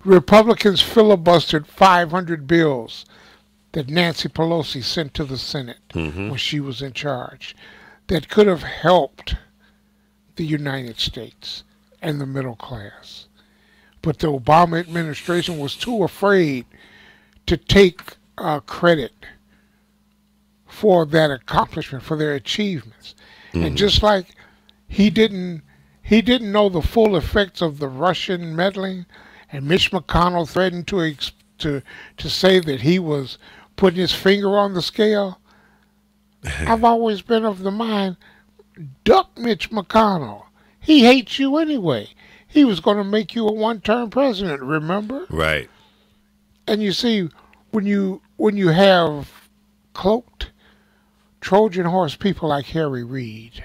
Republicans filibustered 500 bills that Nancy Pelosi sent to the Senate when she was in charge that could have helped the United States and the middle class. But the Obama administration was too afraid to take credit for that accomplishment, for their achievements. And just like he didn't know the full effects of the Russian meddling, and Mitch McConnell threatened to say that he was putting his finger on the scale. I've always been of the mind, duck Mitch McConnell. He hates you anyway. He was going to make you a one-term president, remember? Right. And you see, when you have cloaked Trojan horse people like Harry Reid,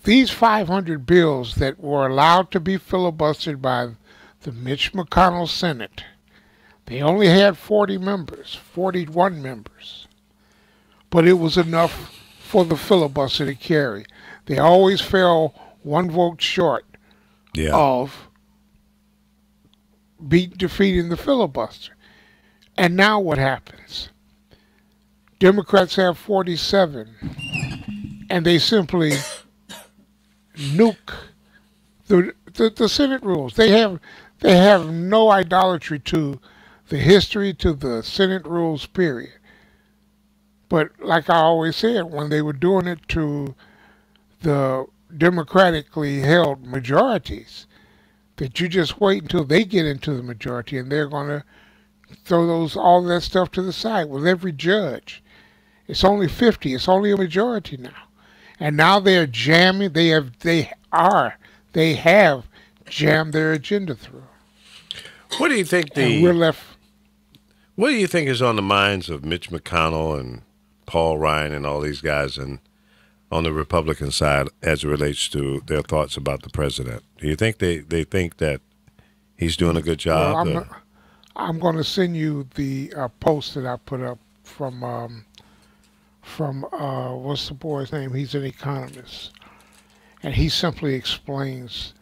these 500 bills that were allowed to be filibustered by the Mitch McConnell Senate, they only had 41 members. But it was enough for the filibuster to carry. They always fell 1 vote short of defeating the filibuster. And now what happens? Democrats have 47, and they simply nuke the Senate rules. They have no idolatry to the history, to the Senate rules, period. But like I always said, when they were doing it to the democratically held majorities, that you just wait until they get into the majority and they're going to throw all that stuff to the side. With every judge, it's only 50. It's only a majority now. And now they're jamming. They have jammed their agenda through. What do you think we're left? What do you think is on the minds of Mitch McConnell and Paul Ryan and all these guys on the Republican side as it relates to their thoughts about the president? Do you think they think that he's doing a good job? Well, I'm going to send you the post that I put up from what's the boy's name? He's an economist, and he simply explains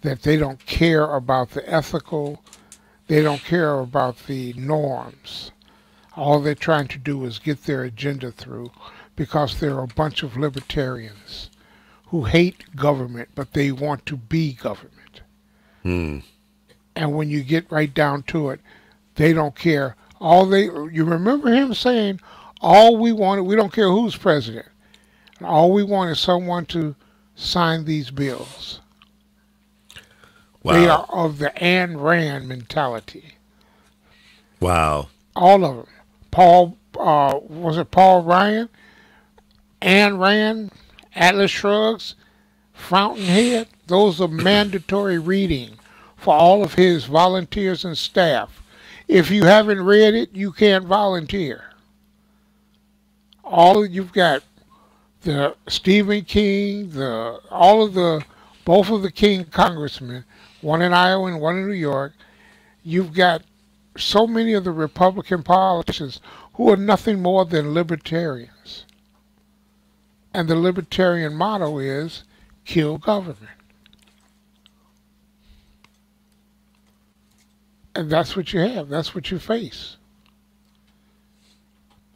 that they don't care about the ethical, they don't care about the norms. All they're trying to do is get their agenda through, because there are a bunch of libertarians who hate government, but they want to be government. Hmm. And when you get right down to it, they don't care. You remember him saying, all we want, we don't care who's president. All we want is someone to sign these bills. Wow. They are of the Ayn Rand mentality. Wow. All of them. Was it Paul Ryan? Ayn Rand, Atlas Shrugs, Fountainhead. Those are mandatory reading for all of his volunteers and staff. If you haven't read it, you can't volunteer. You've got the Stephen King, both of the King congressmen, one in Iowa and one in New York. You've got so many of the Republican politicians who are nothing more than libertarians. And the libertarian motto is, kill government. And that's what you have. That's what you face.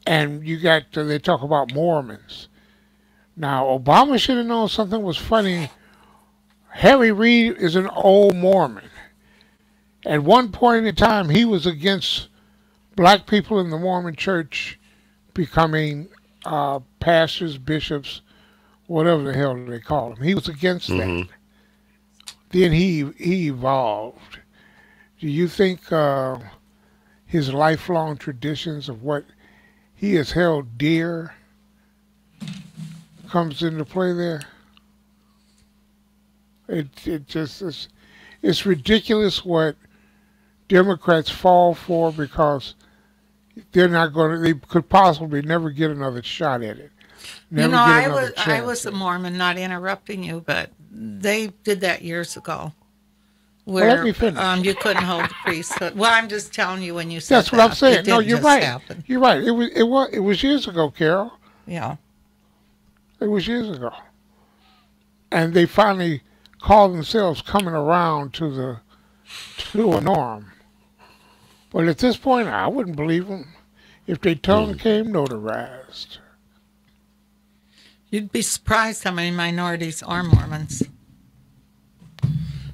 And they talk about Mormons. Now, Obama should have known something was funny. Harry Reid is an old Mormon. At one point in time, he was against black people in the Mormon church becoming pastors, bishops, whatever the hell they call them. He was against that. Then he evolved. Do you think his lifelong traditions of what he has held dear comes into play there? It's ridiculous what Democrats fall for, because they could possibly never get another shot at it. I was a Mormon, not interrupting you, but they did that years ago. Where let me finish. You couldn't hold the priesthood. Well, I'm just telling you when you said that's what I'm saying. No, you're right. Happen. You're right. It was years ago, Carol. Yeah. It was years ago, and they finally called themselves coming around to a norm. But at this point, I wouldn't believe them if their tongue came notarized. You'd be surprised how many minorities are Mormons.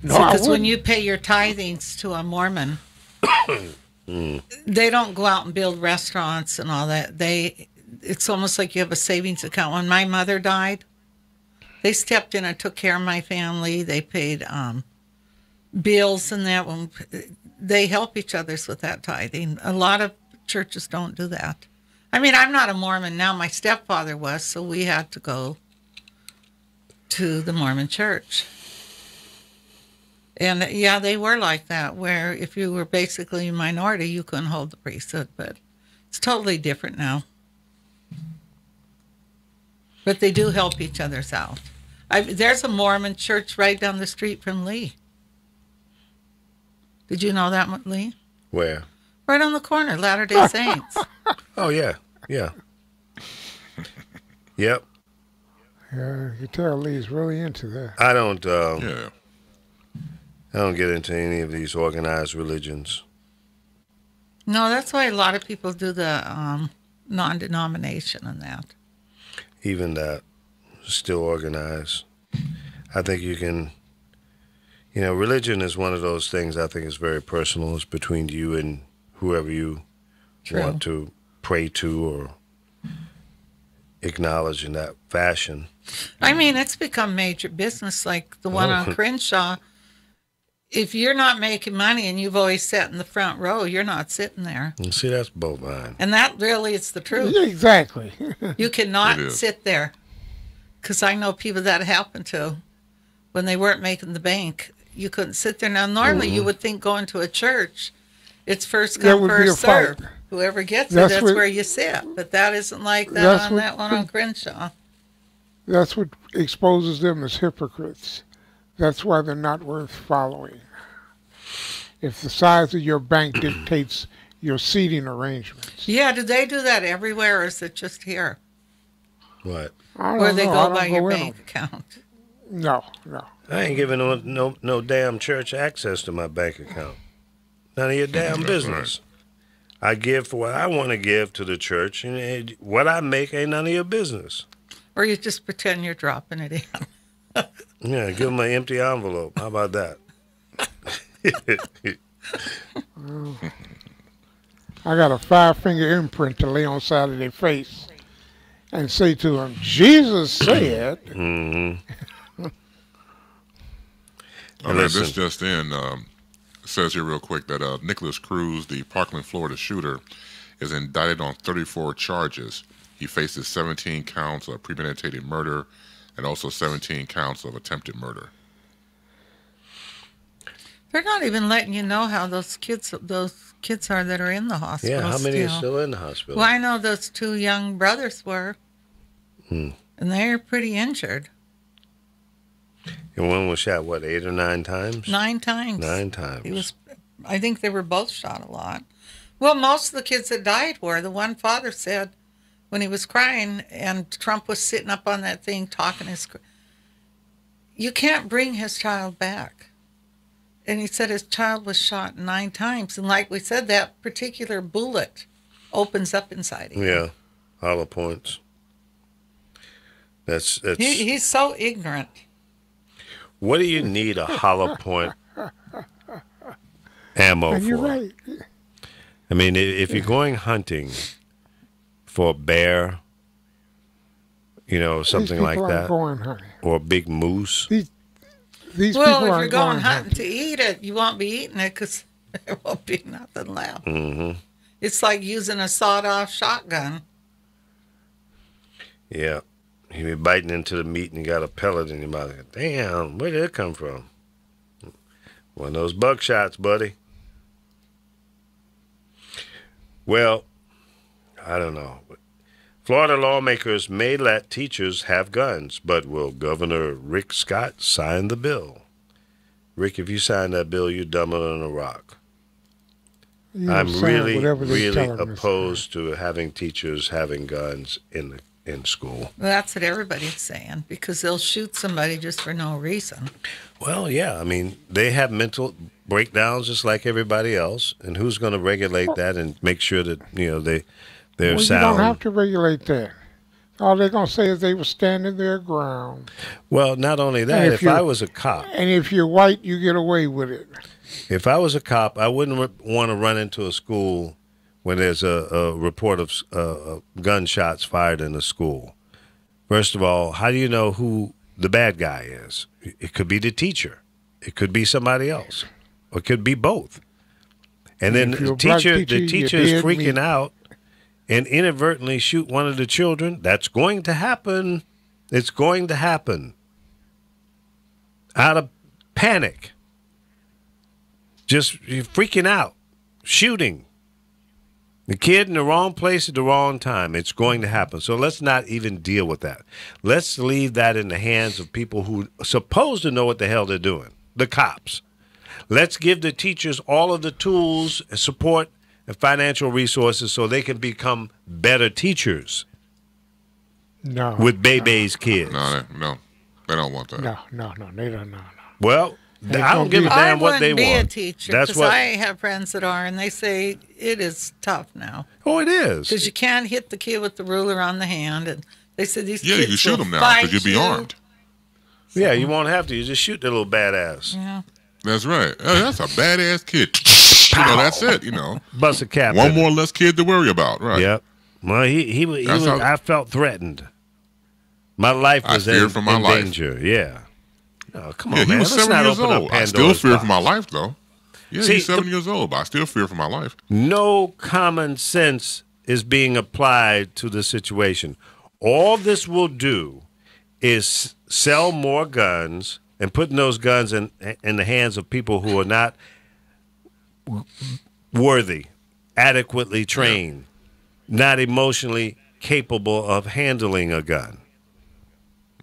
No, because when you pay your tithings to a Mormon, they don't go out and build restaurants and all that. It's almost like you have a savings account. When my mother died, they stepped in and took care of my family. They paid bills and that. When they help each other with that tithing. A lot of churches don't do that. I mean, I'm not a Mormon now. My stepfather was, so we had to go to the Mormon church. And yeah, they were like that, where if you were basically a minority, you couldn't hold the priesthood. But it's totally different now. But they do help each other out. There's a Mormon church right down the street from Lee. Did you know that, Lee? Where? Right on the corner, Latter-day Saints. Oh, yeah. Yeah. Yep. Yeah, you tell Lee's really into that. I don't get into any of these organized religions. No, that's why a lot of people do the non-denomination and that. Even that, still organized. I think you can, religion is one of those things I think is very personal. It's between you and whoever you want to pray to or acknowledge in that fashion. I mean, it's become major business, like the one on Crenshaw. If you're not making money and you've always sat in the front row, you're not sitting there. And see, that's bovine. And that really is the truth. Exactly. You cannot sit there. Because I know people that happened to when they weren't making the bank. You couldn't sit there. Now, normally you would think going to a church, it's first come, first serve. Whoever gets it, that's where you sit. But that isn't like that on that one on Crenshaw. That's what exposes them as hypocrites. That's why they're not worth following. If the size of your bank dictates your seating arrangements. Yeah, do they do that everywhere, or is it just here? What? Where they go by your bank account? No. I ain't giving no damn church access to my bank account. None of your damn business. Right. I give for what I want to give to the church, and what I make ain't none of your business. Or you just pretend you're dropping it in. Yeah, give them an empty envelope. How about that? I got a 5-finger imprint to lay on the side of their face and say to them, Jesus said. Mm-hmm. This just in says here real quick that Nicholas Cruz, the Parkland, Florida shooter, is indicted on 34 charges. He faces 17 counts of premeditated murder and also 17 counts of attempted murder. They're not even letting you know how those kids are that are in the hospital. Yeah, how many are still in the hospital? Well, I know those 2 young brothers were, and they're pretty injured. And one was shot, what, 8 or 9 times? 9 times. 9 times. He was. I think they were both shot a lot. Well, most of the kids that died were. The one father said when he was crying and Trump was sitting up on that thing talking you can't bring his child back. And he said his child was shot 9 times. And like we said, that particular bullet opens up inside him. Yeah, hollow points. That's He's so ignorant. What do you need a hollow point ammo And for? you're right. I mean, if you're going hunting for a bear, something like that, going hunting. or a big moose. These Well, people if aren't you're going going hunting to eat it, you won't be eating it because there won't be nothing left. Mm-hmm. It's like using a sawed-off shotgun. Yeah. You be biting into the meat and you got a pellet in your mouth. Damn, where did it come from? One of those buckshots, buddy. Well, I don't know. Florida lawmakers may let teachers have guns, but will Governor Rick Scott sign the bill? Rick, if you sign that bill, you're dumber than a rock. I'm really opposed to having teachers having guns in school. Well, that's what everybody's saying, because they'll shoot somebody just for no reason. Well, yeah, I mean, they have mental breakdowns just like everybody else, and who's going to regulate that and make sure that, they're sound? You don't have to regulate that. All they're going to say is they were standing their ground. Well, not only that, if I was a cop. And if you're white, you get away with it. If I was a cop, I wouldn't want to run into a school when there's a report of gunshots fired in a school. First of all, how do you know who the bad guy is? It could be the teacher. It could be somebody else. Or it could be both. And then the teacher is freaking out and inadvertently shoot one of the children. That's going to happen. It's going to happen. Out of panic. Just freaking out. Shooting. The kid in the wrong place at the wrong time. It's going to happen. So let's not even deal with that. Let's leave that in the hands of people who are supposed to know what the hell they're doing. The cops. Let's give the teachers all of the tools, support, and financial resources so they can become better teachers. No. With Bebe's kids. No. They don't want that. No. They don't know. Well, I don't give a damn what they want. I wouldn't be a teacher because I have friends that are, and they say it is tough now. Oh, it is. Because you can't hit the kid with the ruler on the hand, and they said these kids you can shoot them now because you'll be armed. Yeah, you won't have to. You just shoot the little badass. Yeah. That's right. That's a badass kid. That's it. Bust a cap. One more less kid to worry about. Right. Yep. Well, he was. I felt threatened. My life was in danger. Yeah. Oh, come on, man. He was 7 years old. I still fear for my life, though. Yeah, he's 7 years old, but I still fear for my life. No common sense is being applied to the situation. All this will do is sell more guns and putting those guns in the hands of people who are not worthy, adequately trained, not emotionally capable of handling a gun.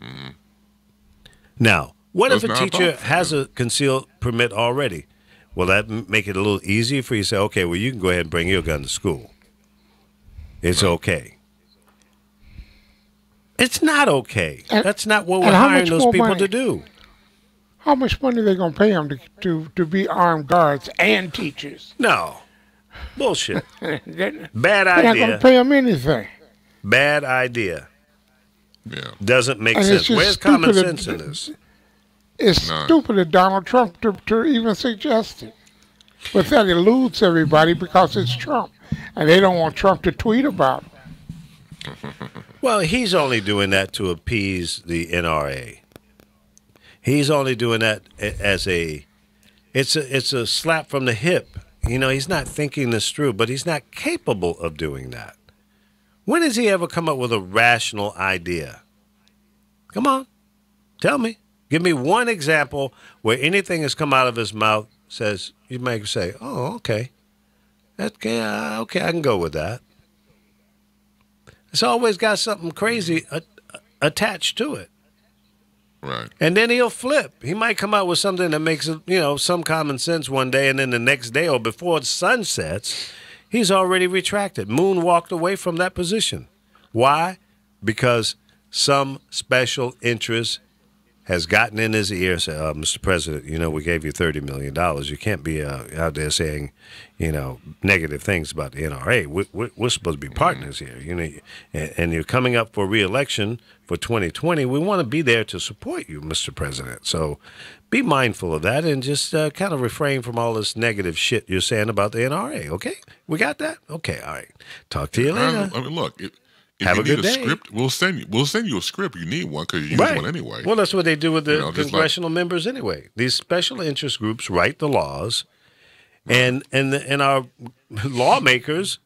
Mm-hmm. Now, what if a teacher has a concealed permit already? Will that make it a little easier for you to say, okay, well, you can go ahead and bring your gun to school. It's okay. It's not okay. That's not what we're hiring those people to do. How much money are they going to pay them to be armed guards and teachers? No. Bullshit. Bad idea. They're not going to pay them anything. Bad idea. Yeah. Doesn't make sense. Where's common sense in this? It's stupid of Donald Trump to even suggest it. But that eludes everybody because it's Trump. And they don't want Trump to tweet about it. Well, he's only doing that to appease the NRA. He's only doing that as it's a slap from the hip. You know, he's not thinking this through, but he's not capable of doing that. When has he ever come up with a rational idea? Come on, tell me. Give me one example where anything has come out of his mouth says, you might say, oh, okay. Okay, I can go with that. It's always got something crazy attached to it. Right. And then he'll flip. He might come out with something that makes, some common sense one day, and then the next day or before the sun sets, he's already retracted, moonwalked away from that position. Why? Because some special interest has gotten in his ear and said, Mr. President, we gave you $30 million. You can't be out there saying, negative things about the NRA. We're supposed to be partners here. And you're coming up for re-election for 2020. We want to be there to support you, Mr. President. So be mindful of that and just kind of refrain from all this negative shit you're saying about the NRA, okay? We got that? Okay, all right. Talk to you later. I mean, look, if have you a good need day. Script, we'll send you a script. You need one because you use one anyway. Well, that's what they do with the congressional members anyway. These special interest groups write the laws, and our lawmakers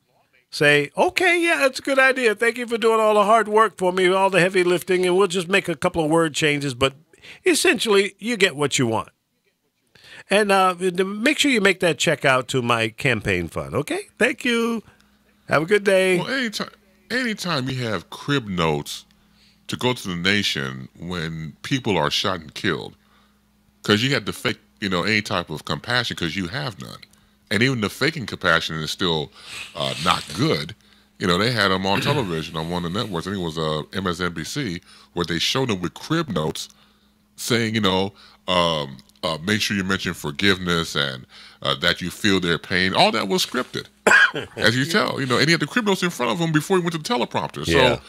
say, okay, yeah, that's a good idea. Thank you for doing all the hard work for me, all the heavy lifting, and we'll just make a couple of word changes, but essentially you get what you want. And make sure you make that check out to my campaign fund, okay? Thank you. Have a good day. Well, anytime you have crib notes to go to the nation when people are shot and killed, because you have to fake, any type of compassion because you have none. And even the faking compassion is still not good. They had them on television on one of the networks. I think it was MSNBC, where they showed them with crib notes saying, make sure you mention forgiveness and that you feel their pain. All that was scripted, as you tell. And he had the crib notes in front of him before he went to the teleprompter. So,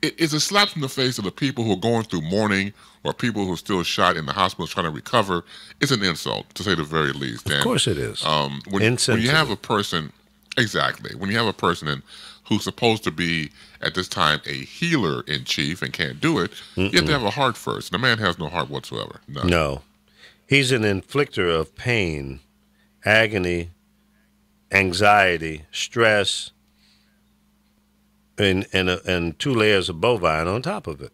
it's a slap in the face of the people who are going through mourning or people who are still shot in the hospital trying to recover. It's an insult, to say the very least. Of course it is. When you have a person, exactly, when you have a person who's supposed to be, at this time, a healer in chief and can't do it, you have to have a heart first. The man has no heart whatsoever. None. No. He's an inflictor of pain, agony, anxiety, stress, and 2 layers of bovine on top of it.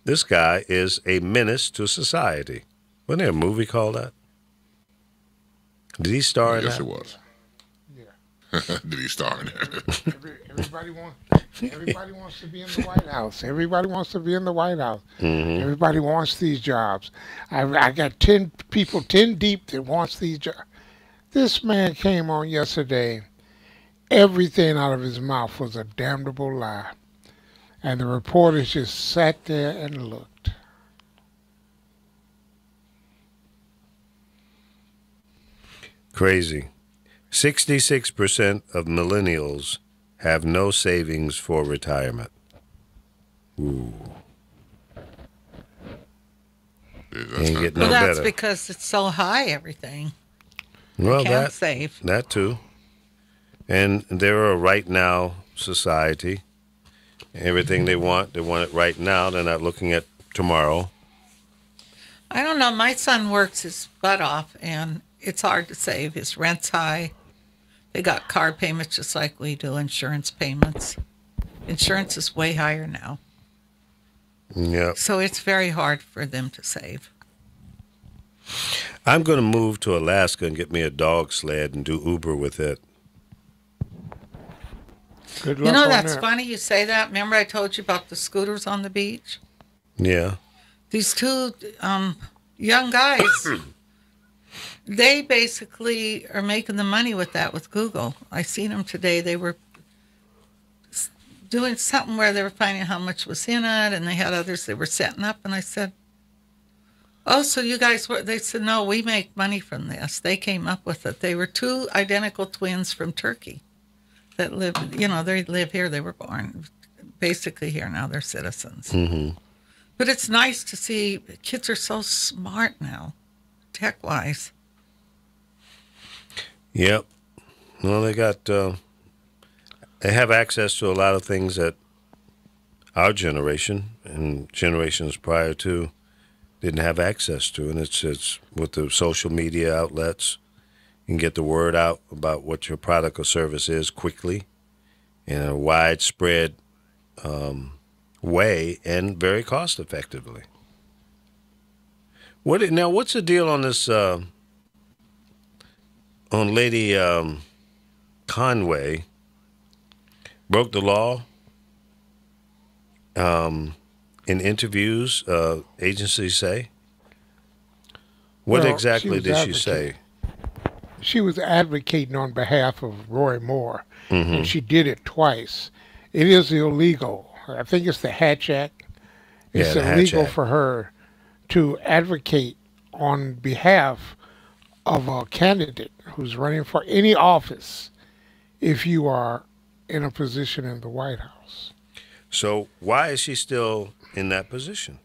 This guy is a menace to society. Wasn't there a movie called that? Did he star in that? Yes, it was. Yeah. Did he star in it? Everybody wants to be in the White House. Everybody wants to be in the White House. Mm-hmm. Everybody wants these jobs. I got 10 people, 10 deep, that wants these jobs. This man came on yesterday. Everything out of his mouth was a damnable lie. And the reporters just sat there and looked. Crazy. 66% of millennials have no savings for retirement. Ooh. Ain't getting no that's better. because it's so high, everything. Well, Can't save. That too. And they're a right now society. Everything they want it right now. They're not looking at tomorrow. I don't know. My son works his butt off, and it's hard to save. His rent's high. They got car payments just like we do, insurance payments. Insurance is way higher now. Yeah. So it's very hard for them to save. I'm going to move to Alaska and get me a dog sled and do Uber with it. Good luck that's funny you say that. Remember I told you about the scooters on the beach? Yeah. These 2 young guys, they basically are making the money with that with Google. I seen them today. They were doing something where they were finding how much was in it, and they had others they were setting up. And I said, oh, so you guys were, they said, no, we make money from this. They came up with it. They were 2 identical twins from Turkey that live, they live here. They were born basically here now. They're citizens. Mm-hmm. But it's nice to see kids are so smart now, tech-wise. Yep. Well, they have access to a lot of things that our generation and generations prior to didn't have access to, and it's with the social media outlets, you can get the word out about what your product or service is quickly in a widespread way and very cost effectively. What's the deal on this on Lady Conway? Broke the law in interviews, agencies say. What exactly did she say? She was advocating on behalf of Roy Moore, Mm-hmm. and she did it twice. It is illegal. I think it's the Hatch Act. It's the Hatch illegal Act. for her to advocate on behalf of a candidate who's running for any office if you are in a position in the White House. So why is she still in that position?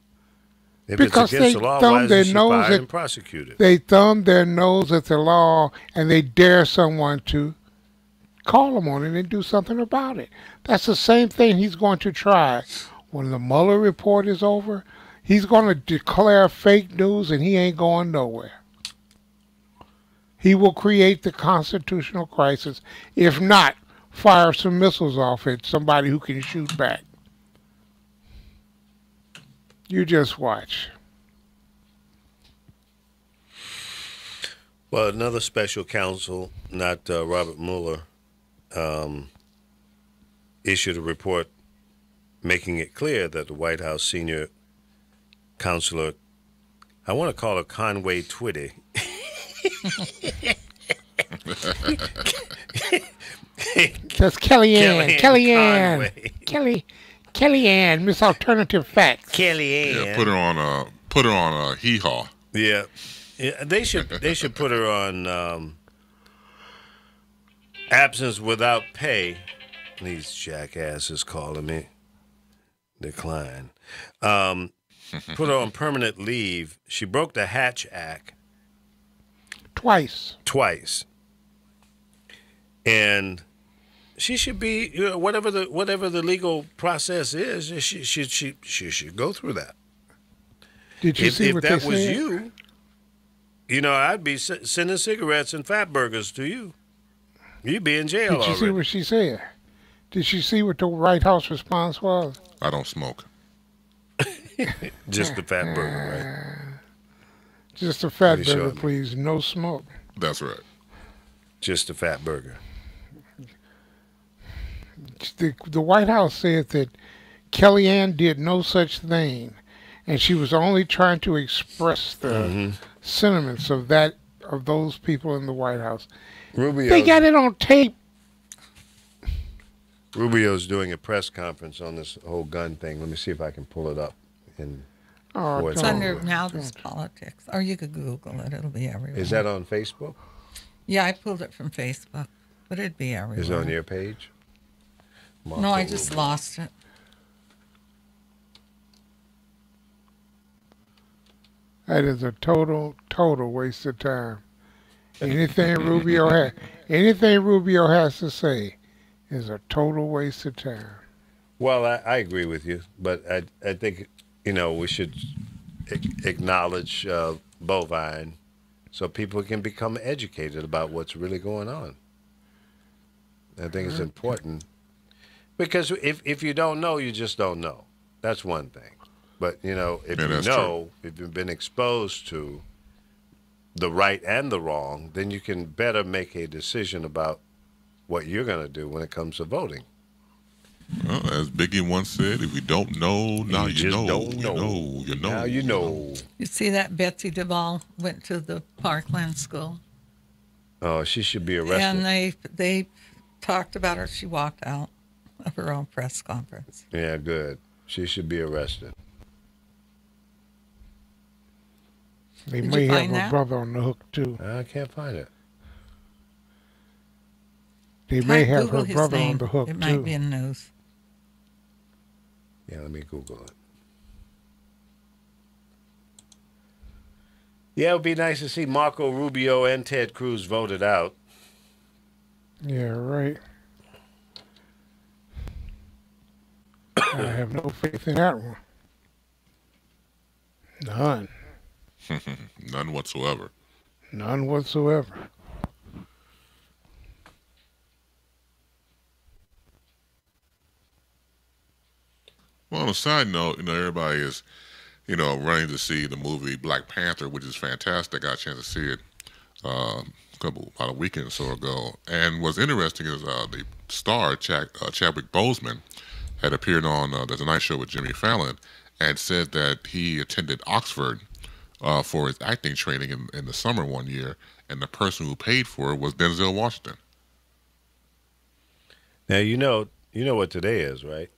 If Because it's against they the law, thumb why their isn't she nose fired at- and prosecuted? They thumb their nose at the law and they dare someone to call them on it and do something about it. That's the same thing he's going to try. When the Mueller report is over, he's going to declare fake news and he ain't going nowhere. He will create the constitutional crisis. If not, fire some missiles off at somebody who can shoot back. You just watch. Well, another special counsel, not Robert Mueller, issued a report making it clear that the White House senior counselor, I want to call her Conway Twitty. That's Kellyanne. Conway. Kellyanne, Miss Alternative Facts. Kellyanne. Yeah, put her on a hee haw. Yeah, they should put her on absence without pay. These jackasses calling me. Decline. Put her on permanent leave. She broke the Hatch Act Twice. and she should be whatever the legal process is. She should go through that. Did you see If what that they was said? you, I'd be sending cigarettes and fat burgers to you. You'd be in jail Did you already. see what she said? Did she see what the White House response was? I don't smoke. Just the fat burger, right? Just a fat Pretty burger, sure. please. No smoke. That's right. Just the fat burger. The White House said that Kellyanne did no such thing, and she was only trying to express the sentiments of those people in the White House. They got it on tape. Rubio's doing a press conference on this whole gun thing. Let me see if I can pull it up. Oh, Boy, It's Oh, under right. Now This Politics. Or you could Google it. It'll be everywhere. Is that on Facebook? Yeah, I pulled it from Facebook, but it'd be everywhere. Is it on your page? No, I just lost it. That is a total waste of time. Anything Rubio has to say is a total waste of time. Well, I agree with you, but I think we should acknowledge bovine so people can become educated about what's really going on. I think it's important because if you don't know, you just don't know. That's one thing. But if Yeah, you that's know, if you've been exposed to the right and the wrong, then you can better make a decision about what you're going to do when it comes to voting. Well, as Biggie once said, if you don't know, now you just know. don't know. You know. Now you know. You see that Betsy DeVal went to the Parkland School, Oh, she should be arrested. and they talked about her. She walked out of her own press conference. Yeah, good. She should be arrested. They Did may you have find her that? brother on the hook too. I can't find it. They may Type have Google her his brother name. on the hook It might too. be in news. Yeah, let me Google it. Yeah, it would be nice to see Marco Rubio and Ted Cruz voted out. Yeah, right. I have no faith in that one. None. None whatsoever. None whatsoever. Well, on a side note, everybody is, running to see the movie Black Panther, which is fantastic. I got a chance to see it about a weekend or so ago. And what's interesting is the star, Chadwick Boseman, had appeared on The Tonight Show with Jimmy Fallon and said that he attended Oxford for his acting training in the summer one year, and the person who paid for it was Denzel Washington. Now, you know what today is, right?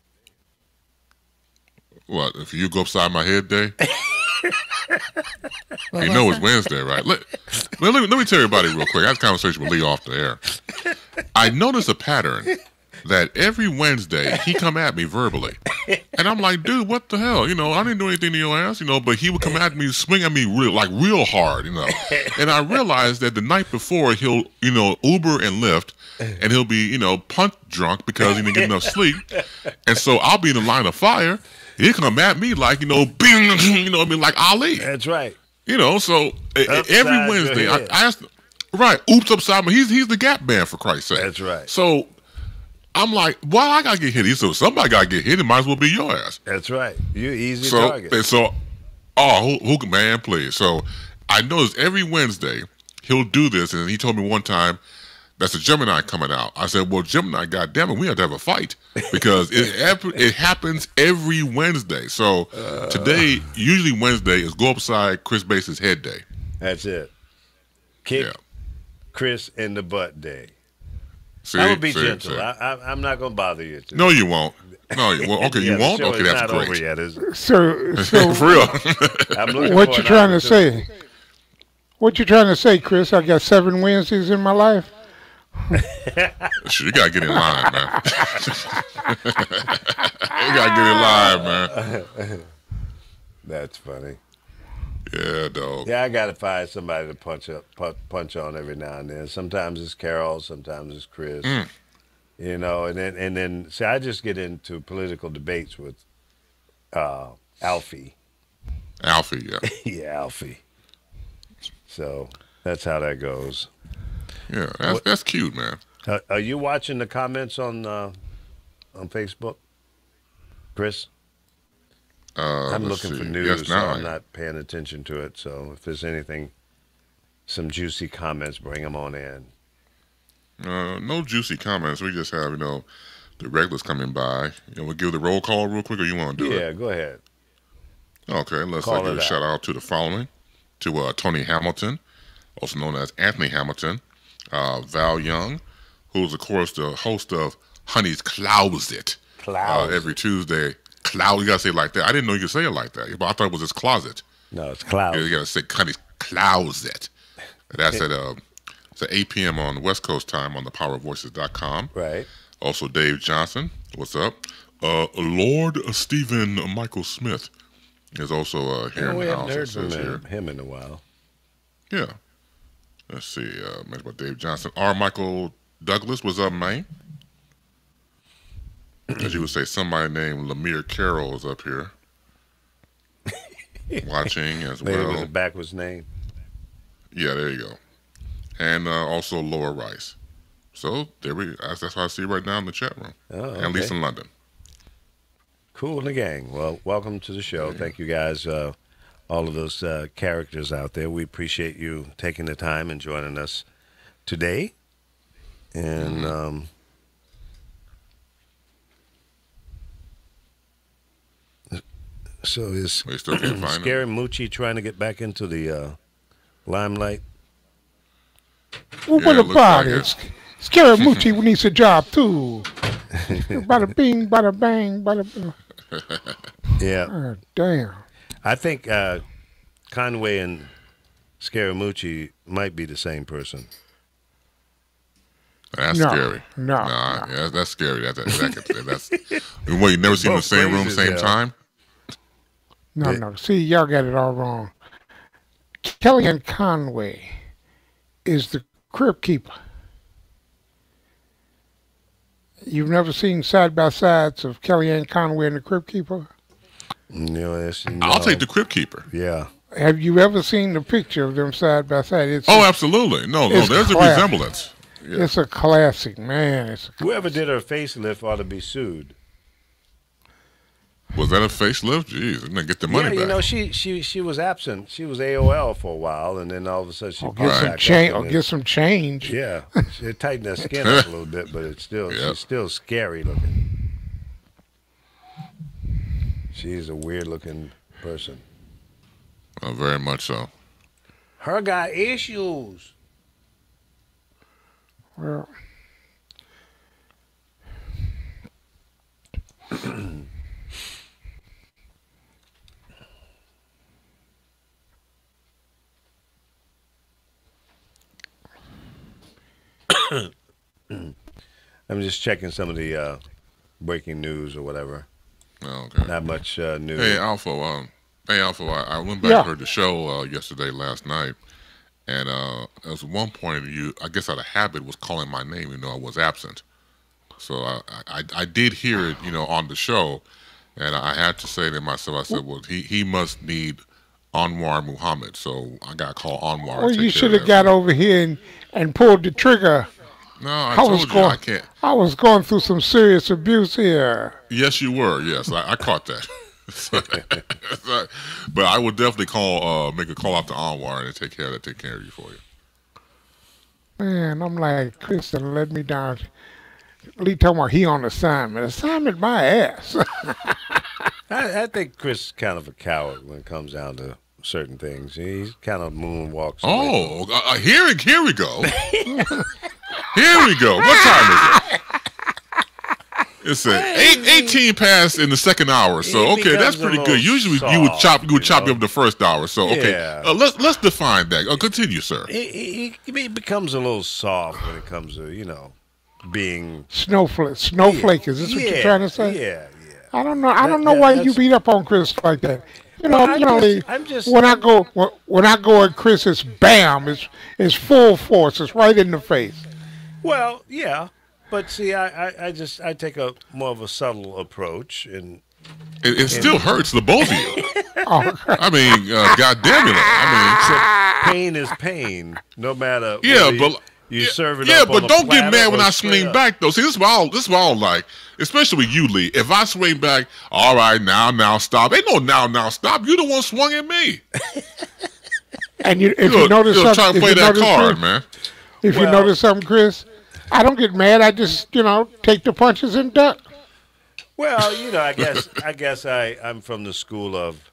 What, if you go upside my head day? You know it's Wednesday, right? Let me tell everybody real quick. I had a conversation with Lee off the air. I noticed a pattern that every Wednesday he come at me verbally. And I'm like, dude, what the hell? I didn't do anything to your ass, but he would come at me, swing at me real hard, And I realized that the night before he'll, Uber and Lyft, and he'll be, punch drunk because he didn't get enough sleep. And so I'll be in the line of fire. He come at me like, bing, like Ali. That's right. So every Wednesday, I asked, right, oops, upside my, he's the Gap Band, for Christ's sake. That's right. So I'm like, why I gotta get hit? So somebody gotta get hit. It might as well be your ass. That's right. You're easy target. Who man, please. So I noticed every Wednesday he'll do this, and he told me one time, that's a Gemini coming out. I said, well, Gemini, goddammit, we have to have a fight because it happens every Wednesday. So today, usually Wednesday, is go upside Chris Bass's head day. That's it. Kick Chris in the butt day. I would be gentle. I'm not going to bother you. No, you won't. No, you won't. Okay, you won't? Okay, that's great. Over yet, is it? So for real. What you trying to say? What you trying to say, Chris? I got 7 Wednesdays in my life. You gotta get in line, man. You gotta get in line, man. That's funny. Yeah, dog. Yeah, I gotta find somebody to punch on every now and then. Sometimes it's Carol, sometimes it's Chris. And then see, I just get into political debates with Alfie. Alfie, yeah. Yeah, Alfie. So that's how that goes. Yeah, that's cute, man. Are you watching the comments on Facebook, Chris? I'm looking for news, yes, so I'm not paying attention to it. So if there's anything, some juicy comments, bring them on in. No juicy comments. We just have, the regulars coming by. We'll give the roll call real quick, or you want to do it? Yeah, go ahead. Okay, let's give a shout out to the following. To Tony Hamilton, also known as Anthony Hamilton. Val Young, who's, of course, the host of Honey's Closet. Every Tuesday. Cloud, you got to say it like that. I didn't know you could say it like that. But I thought it was his closet. No, it's Cloud. You got to say Honey's Closet. That's at 8 p.m. on West Coast time on thepowervoices.com. Right. Also, Dave Johnson. What's up? Lord Stephen Michael Smith is also here in the house. We haven't heard from him in a while. Yeah. Let's see. Mentioned about Dave Johnson. R. Michael Douglas was up, man. As you would say, somebody named Lemire Carroll is up here. Watching as well. Maybe it was a backwards name. Yeah, there you go. And also Laura Rice. So that's what I see right now in the chat room. Oh, okay. At least in London. Cool in the gang. Well, welcome to the show. Yeah. Thank you guys, all of those characters out there. We appreciate you taking the time and joining us today. And so is Scary Moochie trying to get back into the limelight? Well, what about it? Scary Moochie needs a job too. Bada bing, bada bang, bada bing. Yeah. Oh, damn. I think Conway and Scaramucci might be the same person. That's scary. No. Yeah, that's scary. That's what, you never seen them in the same room, same time? No. See, y'all got it all wrong. Kellyanne Conway is the crib keeper. You've never seen side-by-sides of Kellyanne Conway and the crib keeper? No. I'll take the crib keeper. Yeah. Have you ever seen the picture of them side-by-side? Absolutely. No, there's a resemblance. Yeah. It's a classic, man. Whoever did her facelift ought to be sued. Was that a facelift? Jeez, I'm gonna get the money back. You know, she was absent. She was AOL for a while, and then all of a sudden she get some change. Yeah, she tightened her skin up a little bit, but she's still scary looking. She's a weird looking person. Very much so. Her got issues. Well. I'm just checking some of the breaking news or whatever. Okay. Not much news. Hey, Alpha. I went back and heard the show yesterday, last night, and there was one point I guess out of habit, was calling my name, even though I was absent. So I did hear it, on the show, and I had to say to myself, I said, well, he must need Anwar Muhammad, so I got to call Anwar. Well, you should have got over here and pulled the trigger. No, I told you I can't. I was going through some serious abuse here. Yes, you were. Yes, I caught that. But I would definitely make a call out to Anwar and take care of you for you. Man, I'm like, Kristen let me down. Lee talking about he on assignment. Assignment my ass. I think Chris is kind of a coward when it comes down to certain things. He's kind of moonwalks. Here we go. Here we go. What time is it? It's 18 past in the second hour. So okay, that's pretty good. Usually you would chop you up the first hour. So okay, let's define that. Continue, sir. He becomes a little soft when it comes to being snowflake. Is this what you're trying to say? Yeah. I don't know why you beat up on Chris like that. When I go at Chris, it's bam, it's full force, it's right in the face. Well, yeah, but see, I take a more of a subtle approach, and it still hurts the both of you. I mean, God damn it! Pain is pain, no matter. But you serve it up on but don't get mad when I swing swing back though. See, this is what I like, especially with you, Lee. If I swing back, all right, now stop. Ain't no now stop. You the one swung at me. And if you notice something, trying to play that card, man. If you notice something, Chris, I don't get mad. I just take the punches and duck. Well, I guess I'm from the school of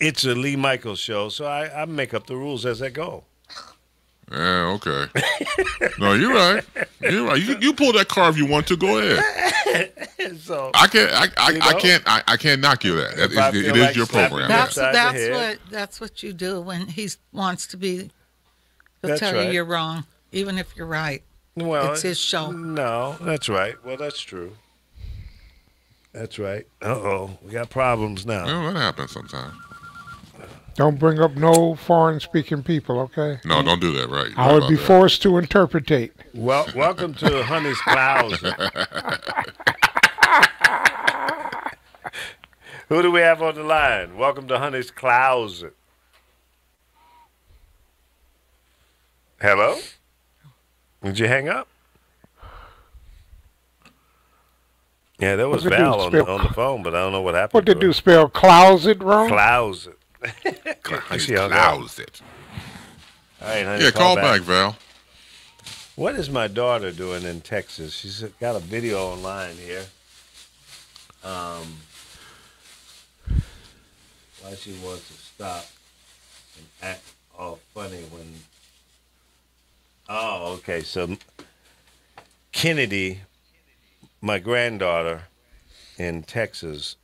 it's a Lee Michaels show, so I make up the rules as I go. Yeah, okay. No, you're right. You're right. You pull that card if you want to. Go ahead. So I can't knock you that. It is your program. That's what you do when he wants to be. He'll tell you you're wrong, even if you're right. Well, it's his show. No, that's right. Well, that's true. That's right. We got problems now. Well, that happens sometimes. Don't bring up no foreign-speaking people, okay? No, don't do that, right? I would be forced to interpretate. Well, welcome to Honey's Clouds. Who do we have on the line? Welcome to Honey's Clouds. Hello? Did you hang up? Yeah, there was Val on the phone, but I don't know what happened. What did do? Spell closet wrong? Closet. Closet. All right, honey. Yeah, call back, Val. What is my daughter doing in Texas? She's got a video online here. Why she wants to stop and act all funny when... Oh, okay. So Kennedy, my granddaughter in Texas,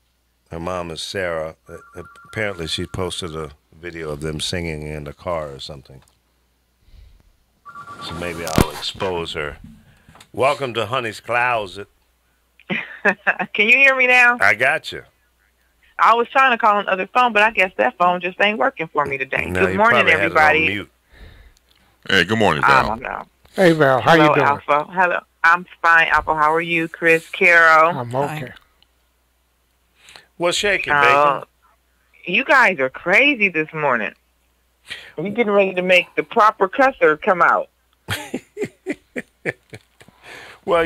her mom is Sarah. Apparently she posted a video of them singing in the car or something. So maybe I'll expose her. Welcome to Honey's Closet. Can you hear me now? I got you. I was trying to call on the other phone, but I guess that phone just ain't working for me today. No, good morning, everybody. Mute. Hey, good morning, Val. I don't know. Hey, Val, how Hello, you doing? Alpha. Hello. I'm fine, Alpha. How are you, Chris, Carol? I'm okay. What's shaking, Bacon? You guys are crazy this morning. We're getting ready to make the proper cusser come out. Well,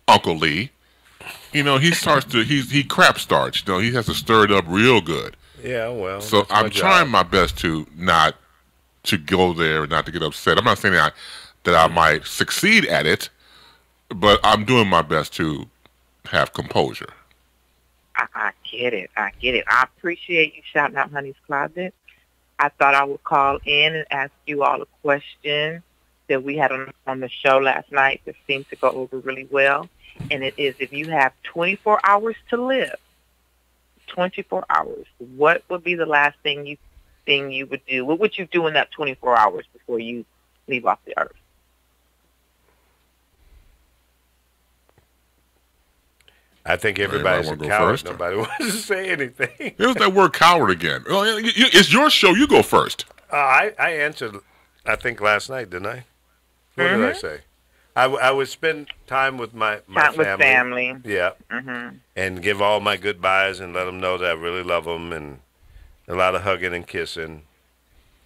Uncle Lee. He crap starts. He has to stir it up real good. Yeah, well. So I'm trying my best to not to go there, not to get upset. I'm not saying that I might succeed at it, but I'm doing my best to have composure. I get it. I appreciate you shouting out Honey's Closet. I thought I would call in and ask you all a question that we had on the show last night that seemed to go over really well. And it is, if you have 24 hours to live, 24 hours, what would be the last thing you would do? What would you do in that 24 hours before you leave off the earth? I think everybody's a coward. Nobody wants to say anything. There's that word coward again. It's your show. You go first. I answered, I think, last night, didn't I? What did I say? I would spend time with my family. With family. Yeah. And give all my goodbyes and let them know that I really love them, and a lot of hugging and kissing,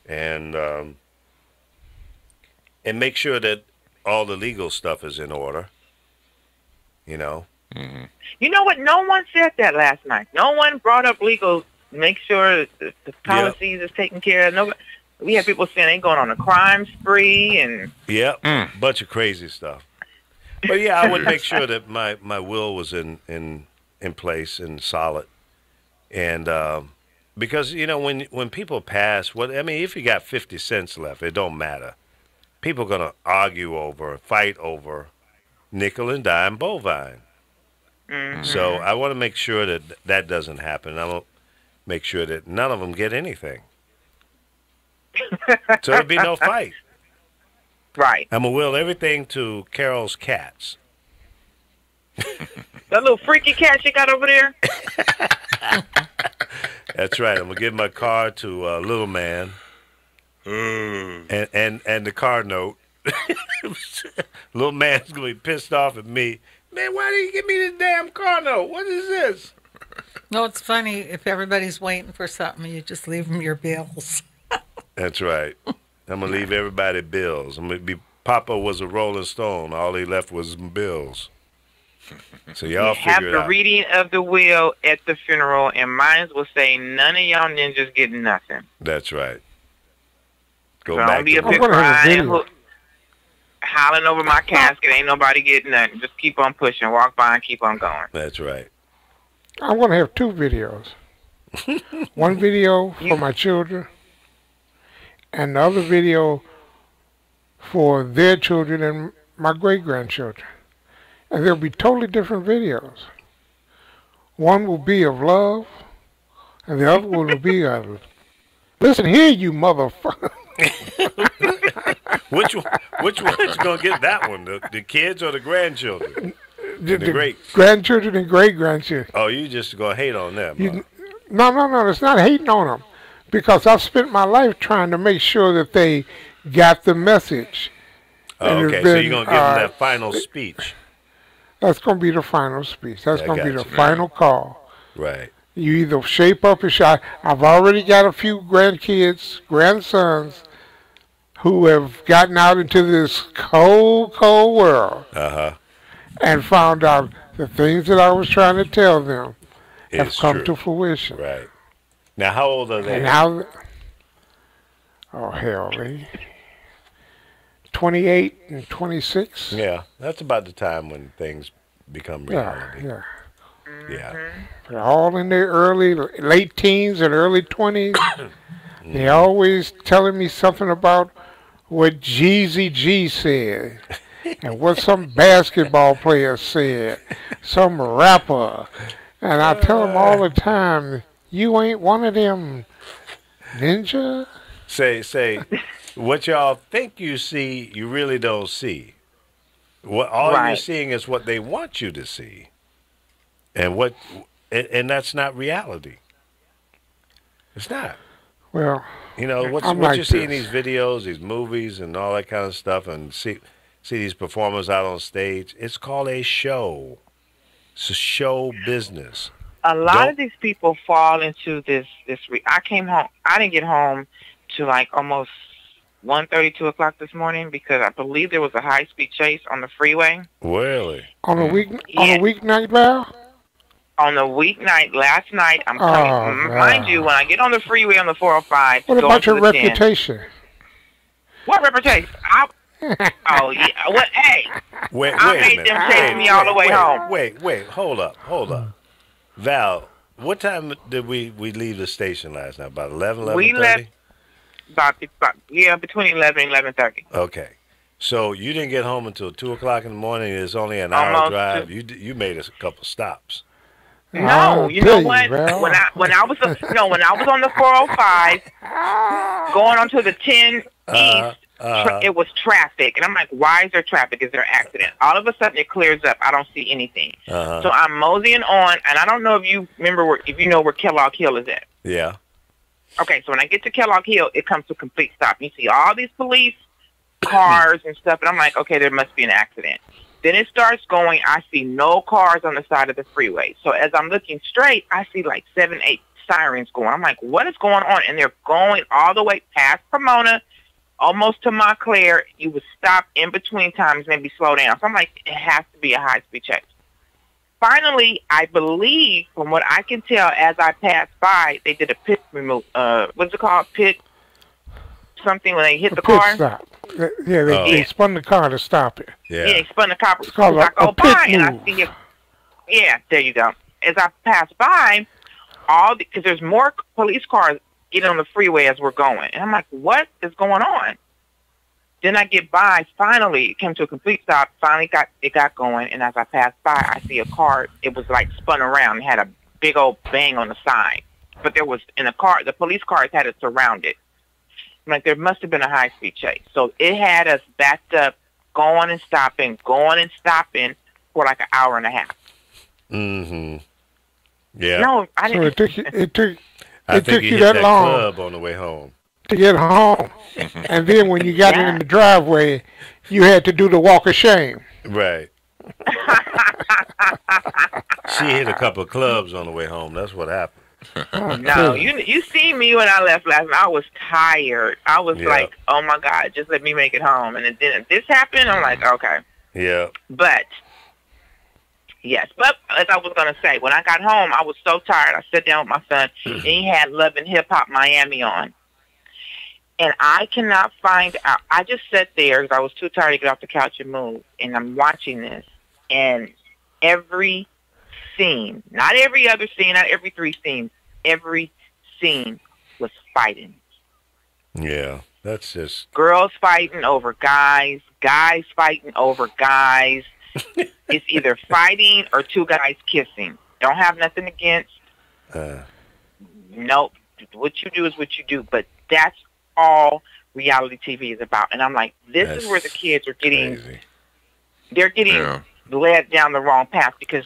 and make sure that all the legal stuff is in order. You know. You know what? No one said that last night. No one brought up legal. Make sure the policies is taken care of. Nobody. We had people saying they going on a crime spree and bunch of crazy stuff. But yeah, I would make sure that my will was in place and solid, and because when people pass, if you got 50 cents left, it don't matter. People are gonna argue over, fight over nickel and dime bovine. So I want to make sure that doesn't happen. I will make sure that none of them get anything. So there'll be no fight. Right. I'm going to will everything to Carol's cats. That little freaky cat she got over there? That's right. I'm going to give my car to Little Man. And the car note. Little Man's going to be pissed off at me. Man, why did you give me this damn car note? What is this? No, it's funny. If everybody's waiting for something, you just leave them your bills. That's right. I'm going to leave everybody bills. Papa was a Rolling Stone. All he left was bills. So y'all figure it out. We have the reading of the will at the funeral, and mine will say none of y'all ninjas get nothing. That's right. Go back. Don't be a big crying, howling over my casket. Ain't nobody getting nothing. Just keep on pushing. Walk by and keep on going. That's right. I want to have 2 videos. One video for my children, and the other video for their children and my great-grandchildren. And they'll be totally different videos. One will be of love, and the other one will be of, listen here, you motherfucker. Which one's going to get that one? The kids or the grandchildren? The great grandchildren and great-grandchildren. Oh, you just going to hate on them? No. It's not hating on them. Because I've spent my life trying to make sure that they got the message. Oh, okay, so you're going to give them that final speech. That's going to be the final speech. That's going to be the final call. Right. You either shape up or shot. I've already got a few grandkids, grandsons, who have gotten out into this cold, cold world and found out the things that I was trying to tell them have come to fruition. Right. Now, how old are they? And oh, hell, man. 28 and 26. Yeah, that's about the time when things become reality. Yeah. They're all in their late teens and early 20s. They're always telling me something about what Jeezy G said and what some basketball player said, some rapper. And I tell them all the time, you ain't one of them ninja. say, what y'all think you see, you really don't see. What all you're seeing is what they want you to see, and that's not reality. It's not. Well, you know what like you see in these videos, these movies, and all that kind of stuff, and see these performers out on stage. It's called a show. It's a show business. A lot of these people fall into this. I came home. I didn't get home till like almost 1:30, 2 o'clock this morning because I believe there was a high-speed chase on the freeway. Really? On a weeknight, Val? On the weeknight, last night, I'm coming. Mind you, when I get on the freeway on the 405, what about your reputation? 10, what reputation? Oh yeah. What? Hey, I made them chase me all the way home. Wait. Hold up. Val, what time did we leave the station last night? About 11:30? We left about between 11 and 11:30. Okay. So you didn't get home until 2 o'clock in the morning. It's only an hour drive. You made us a couple stops. No, you know what? When I was on the 405, going onto the 10 east, it was traffic, and I'm like, why is there traffic? Is there an accident? All of a sudden, it clears up. I don't see anything. So I'm moseying on, and I don't know if you remember if you know where Kellogg Hill is at. Yeah. Okay, so when I get to Kellogg Hill, it comes to a complete stop. You see all these police cars and stuff, and I'm like, okay, there must be an accident. Then it starts going. I see no cars on the side of the freeway. So as I'm looking straight, I see like 7, 8 sirens going. I'm like, what is going on? And they're going all the way past Pomona, almost to Montclair. You would stop in between times, maybe slow down. So I'm like, it has to be a high-speed chase. Finally, I believe, from what I can tell, as I passed by, they did a pit remove. What's it called? Pit something when they hit the car? Stop. Yeah, they spun the car to stop it. Yeah, they spun the car. It's called I go by and I see it. Yeah, there you go. As I pass by, because there's more police cars getting on the freeway as we're going, and I'm like, what is going on? Then I get by. Finally, it came to a complete stop. Finally, it got going, and as I passed by, I see a car. It was like spun around and had a big old bang on the side. But there was in the car. The police cars had it surrounded. I'm like, there must have been a high-speed chase. So it had us backed up, going and stopping for like an hour and a half. Mm-hmm. Yeah. No, I didn't. So it took you that hit long club on the way home to get home, and then when you got in the driveway, you had to do the walk of shame. Right. She hit a couple of clubs on the way home. That's what happened. No, you see me when I left last night. I was tired. I was like, oh my God, just let me make it home. And then this happened. I'm like, okay. Yeah. But as I was gonna say, when I got home, I was so tired. I sat down with my son, and he had Love and Hip Hop Miami on, and I cannot find out. I just sat there because I was too tired to get off the couch and move, and I'm watching this, and every scene, not every other scene, not every 3 scenes, every scene was fighting. Yeah, that's just girls fighting over guys, guys fighting over guys. It's either fighting or 2 guys kissing. Don't have nothing against. Nope. What you do is what you do. But that's all reality TV is about. And I'm like, this is where the kids are getting. Crazy. They're getting led down the wrong path because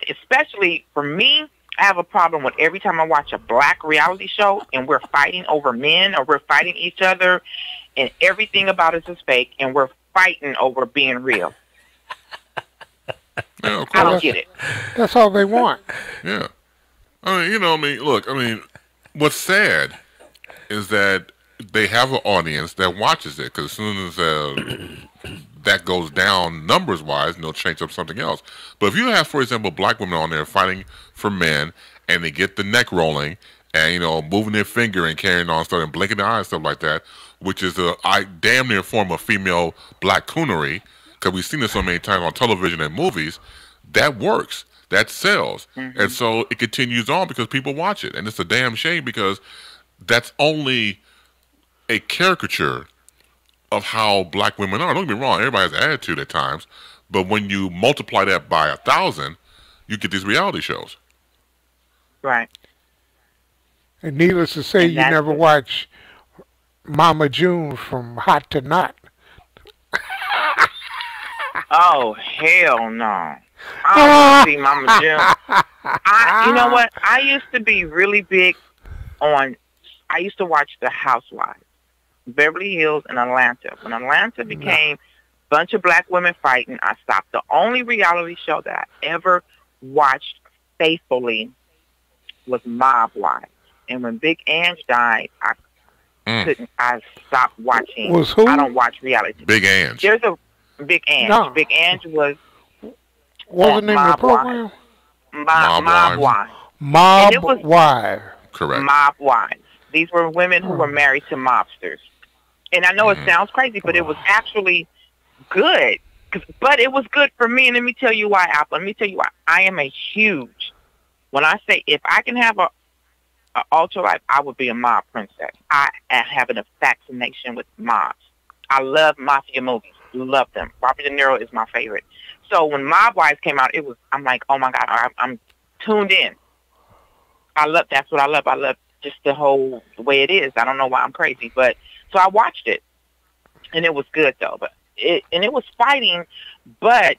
especially for me, I have a problem with every time I watch a black reality show and we're fighting over men or we're fighting each other and everything about us is fake and we're fighting over being real. Yeah, I don't get it. That's all they want. Yeah. Look, what's sad is that they have an audience that watches it because as soon as that goes down numbers-wise, they'll change up something else. But if you have, for example, black women on there fighting for men and they get the neck rolling and, moving their finger and carrying on stuff and blinking their eyes and stuff like that, which is a damn near form of female black coonery, because we've seen this so many times on television and movies, that works. That sells. Mm-hmm. And so it continues on because people watch it. And it's a damn shame because that's only a caricature of how black women are. Don't get me wrong, everybody has an attitude at times. But when you multiply that by 1,000, you get these reality shows. Right. And needless to say, you never watch Mama June from Hot to Not. Oh, hell no. I don't want to see Mama June. You know what? I used to be really big I used to watch The Housewives, Beverly Hills and Atlanta. When Atlanta became a bunch of black women fighting, I stopped. The only reality show that I ever watched faithfully was Mob Wives. And when Big Ange died, I stopped watching. Was who? I don't watch reality. Big Ange. There's a Big Ange. No. Big Ange was What was the name of the program? Mob Wives. Mob was- Wives. Correct. Mob Wives. These were women who were married to mobsters. And I know it sounds crazy, but it was actually good. But it was good for me, and let me tell you why, Apple. Let me tell you why. I am a huge, when I say if I can have a altar life, I would be a mob princess. I have an fascination with mobs. I love mafia movies. Love them. Robert De Niro is my favorite. So when Mob Wives came out, I'm like, oh my God, I'm tuned in. That's what I love. I love just the whole way it is. I don't know why I'm crazy, but so I watched it, and it was good though. But it was fighting, but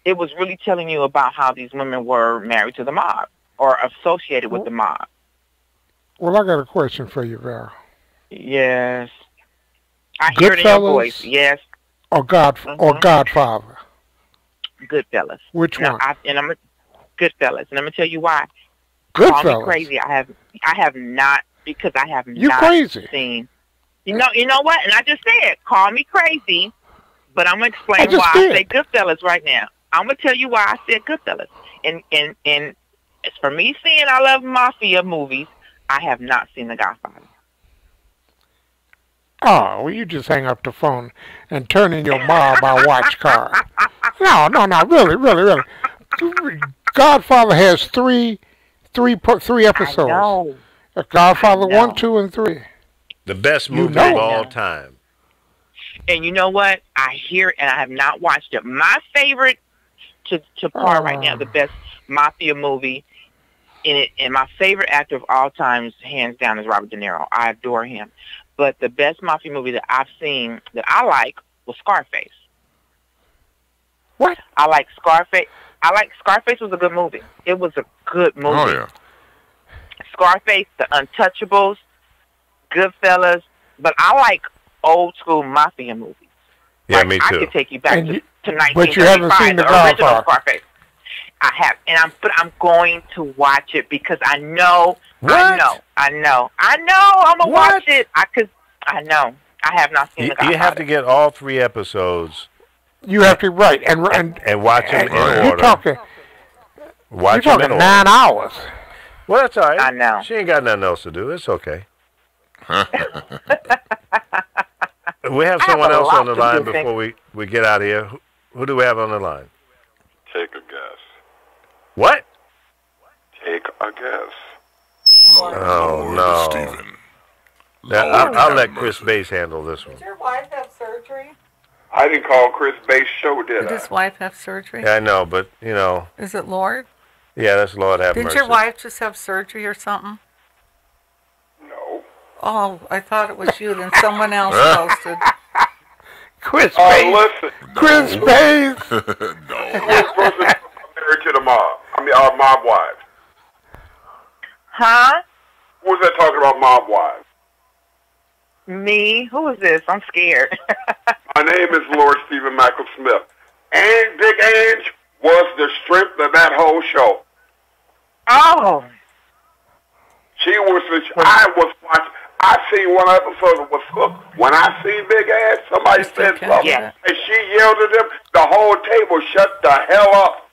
it was really telling you about how these women were married to the mob or associated with the mob. Well, I got a question for you, Val. Yes, I hear it in your voice. Yes, or Godfather. Goodfellas. Which one? I'm Goodfellas, and I'm gonna tell you why. Goodfellas. Call me crazy. I have not because I have you not crazy. seen. You know what? And I just said, call me crazy, but I'm gonna explain why I say Goodfellas right now. I'm gonna tell you why I said Goodfellas. And as for me seeing I love mafia movies, I have not seen The Godfather. Oh, well, you just hang up the phone and turn in your Mob I Watch card. No, really. Godfather has three episodes. I know. Godfather 1, 2, and 3. The best movie of all time. And you know what? I hear it, and I have not watched it. My favorite to par right now, the best mafia movie in it, and my favorite actor of all times, hands down, is Robert De Niro. I adore him. But the best mafia movie that I've seen that I like was Scarface. What? I like Scarface. Scarface was a good movie. It was a good movie. Oh, yeah. Scarface, The Untouchables, Goodfellas, but I like old school mafia movies. Yeah, like, me too. I could take you back to 1975. But you haven't seen The Godfather. Scarface. I have, and I'm going to watch it because I know. What? I know. I'm gonna watch it. I know. I have not seen The Godfather. You have to get all 3 episodes. You have to and watch them in order. You're talking. Watch you're them in talking order. 9 hours. Well, that's all right. I know. She ain't got nothing else to do. It's okay. We have someone else on the line before we get out of here. Who do we have on the line? Take a guess. What? Take a guess. Oh, no. Stephen. Now, I'll let Chris Bass handle this one. Did your wife have surgery? I didn't call Chris Bass' show, did Did I? his wife have surgery? Yeah, I know, but, you know. Is it Lord? Yeah, that's Lord have Didn't mercy. your wife just have surgery or something? No. Oh, I thought it was you. Then someone else posted. Chris Oh, Bass. listen. Chris Bass. No. Which person married to the mob? I mean, our mob wives. Huh? Who was that talking about mob wives? Me? Who is this? I'm scared. My name is Lord Stephen Michael Smith. And Big Ange was the strength of that whole show. Oh. She was I was watching. I seen one episode of was hooked. When I seen Big Ange, somebody said something, Yeah. and she yelled at them. The whole table shut the hell up.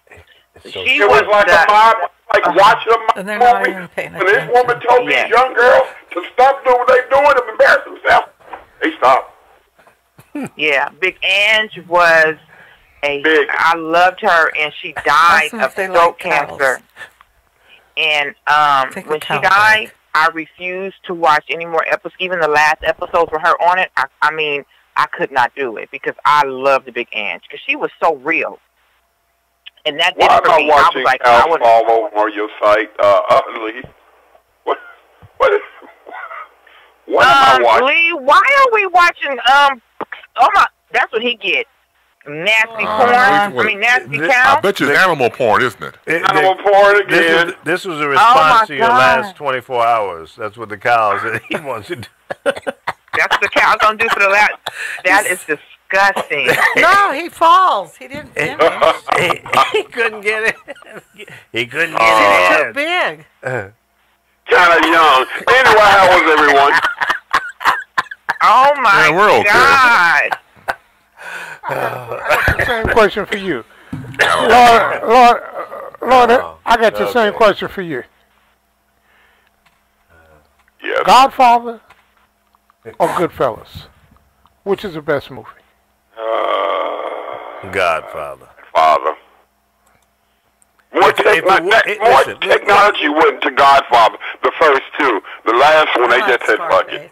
She It was like a mob, like watching a And they're mob not movie. even paying When this attention. woman told these young girls to stop doing what they doing and embarrass themselves, they stopped. Yeah, Big Ange was Big. I loved her, and she died Ask them if of they throat like cows. cancer. And Take a when she cow died, back. I refused to watch any more episodes. Even the last episodes with her on it, I mean, I could not do it because I loved the Big Ange because she was so real. And that did Why it for am I me. I was watching like, Alf follow on your site, Lee? What is, What am I watching? Lee, why are we watching? Oh my, that's what he gets. Nasty porn. I mean, nasty cow. I bet you it's animal porn, isn't it? Animal porn again. This was a response to your last 24 hours. That's what the cows that he wants to do. That's what the cow's gonna do for the last. That is disgusting. No, he falls. He didn't finish. He couldn't get it. He couldn't get It's it. too big. Kind of young. Anyway, how was everyone? Oh my we're okay. God. Same question for you. Lord, I got the same question for you. Yes. Godfather or Goodfellas? Which is the best movie? Godfather. Father. More technology went to Godfather. The first two. The last one, they just said fuck it.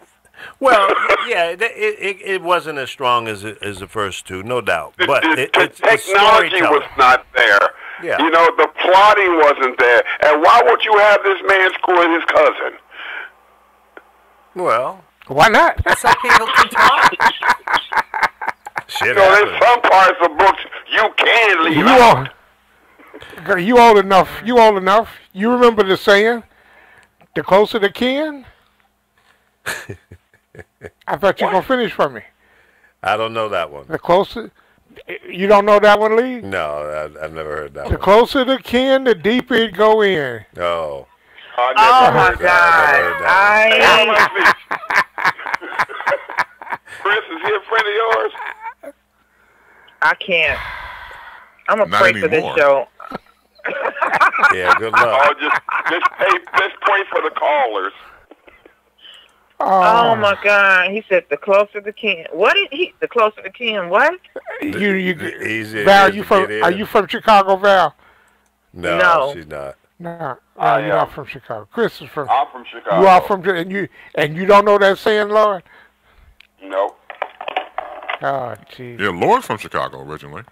Well, yeah, it wasn't as strong as the first two, no doubt. But the technology was not there. Yeah. You know, the plotting wasn't there. And why would you have this man screwing his cousin? Well, why not? So people can talk. Shit, you know, there's some parts of books you can leave out. You old enough. You old enough. You remember the saying, the closer the kin? I thought you were going to finish for me. I don't know that one. The closer... You don't know that one, Lee? No, I've never heard that one. The closer the kin, the deeper it go in. Oh. Oh my God! Chris, is he a friend of yours? I can't. I'm Not afraid for this anymore. show. Yeah, good luck. Oh, just pray for the callers. Oh my God! He said the closer the kin. What did he? The closer the kin. What? Val, are you from Chicago, Val? No, she's not. No, you're not from Chicago. Chris is from. I'm from Chicago. You are from, and you don't know that saying, Lord? Nope. Oh, jeez. Yeah, Lord's from Chicago originally.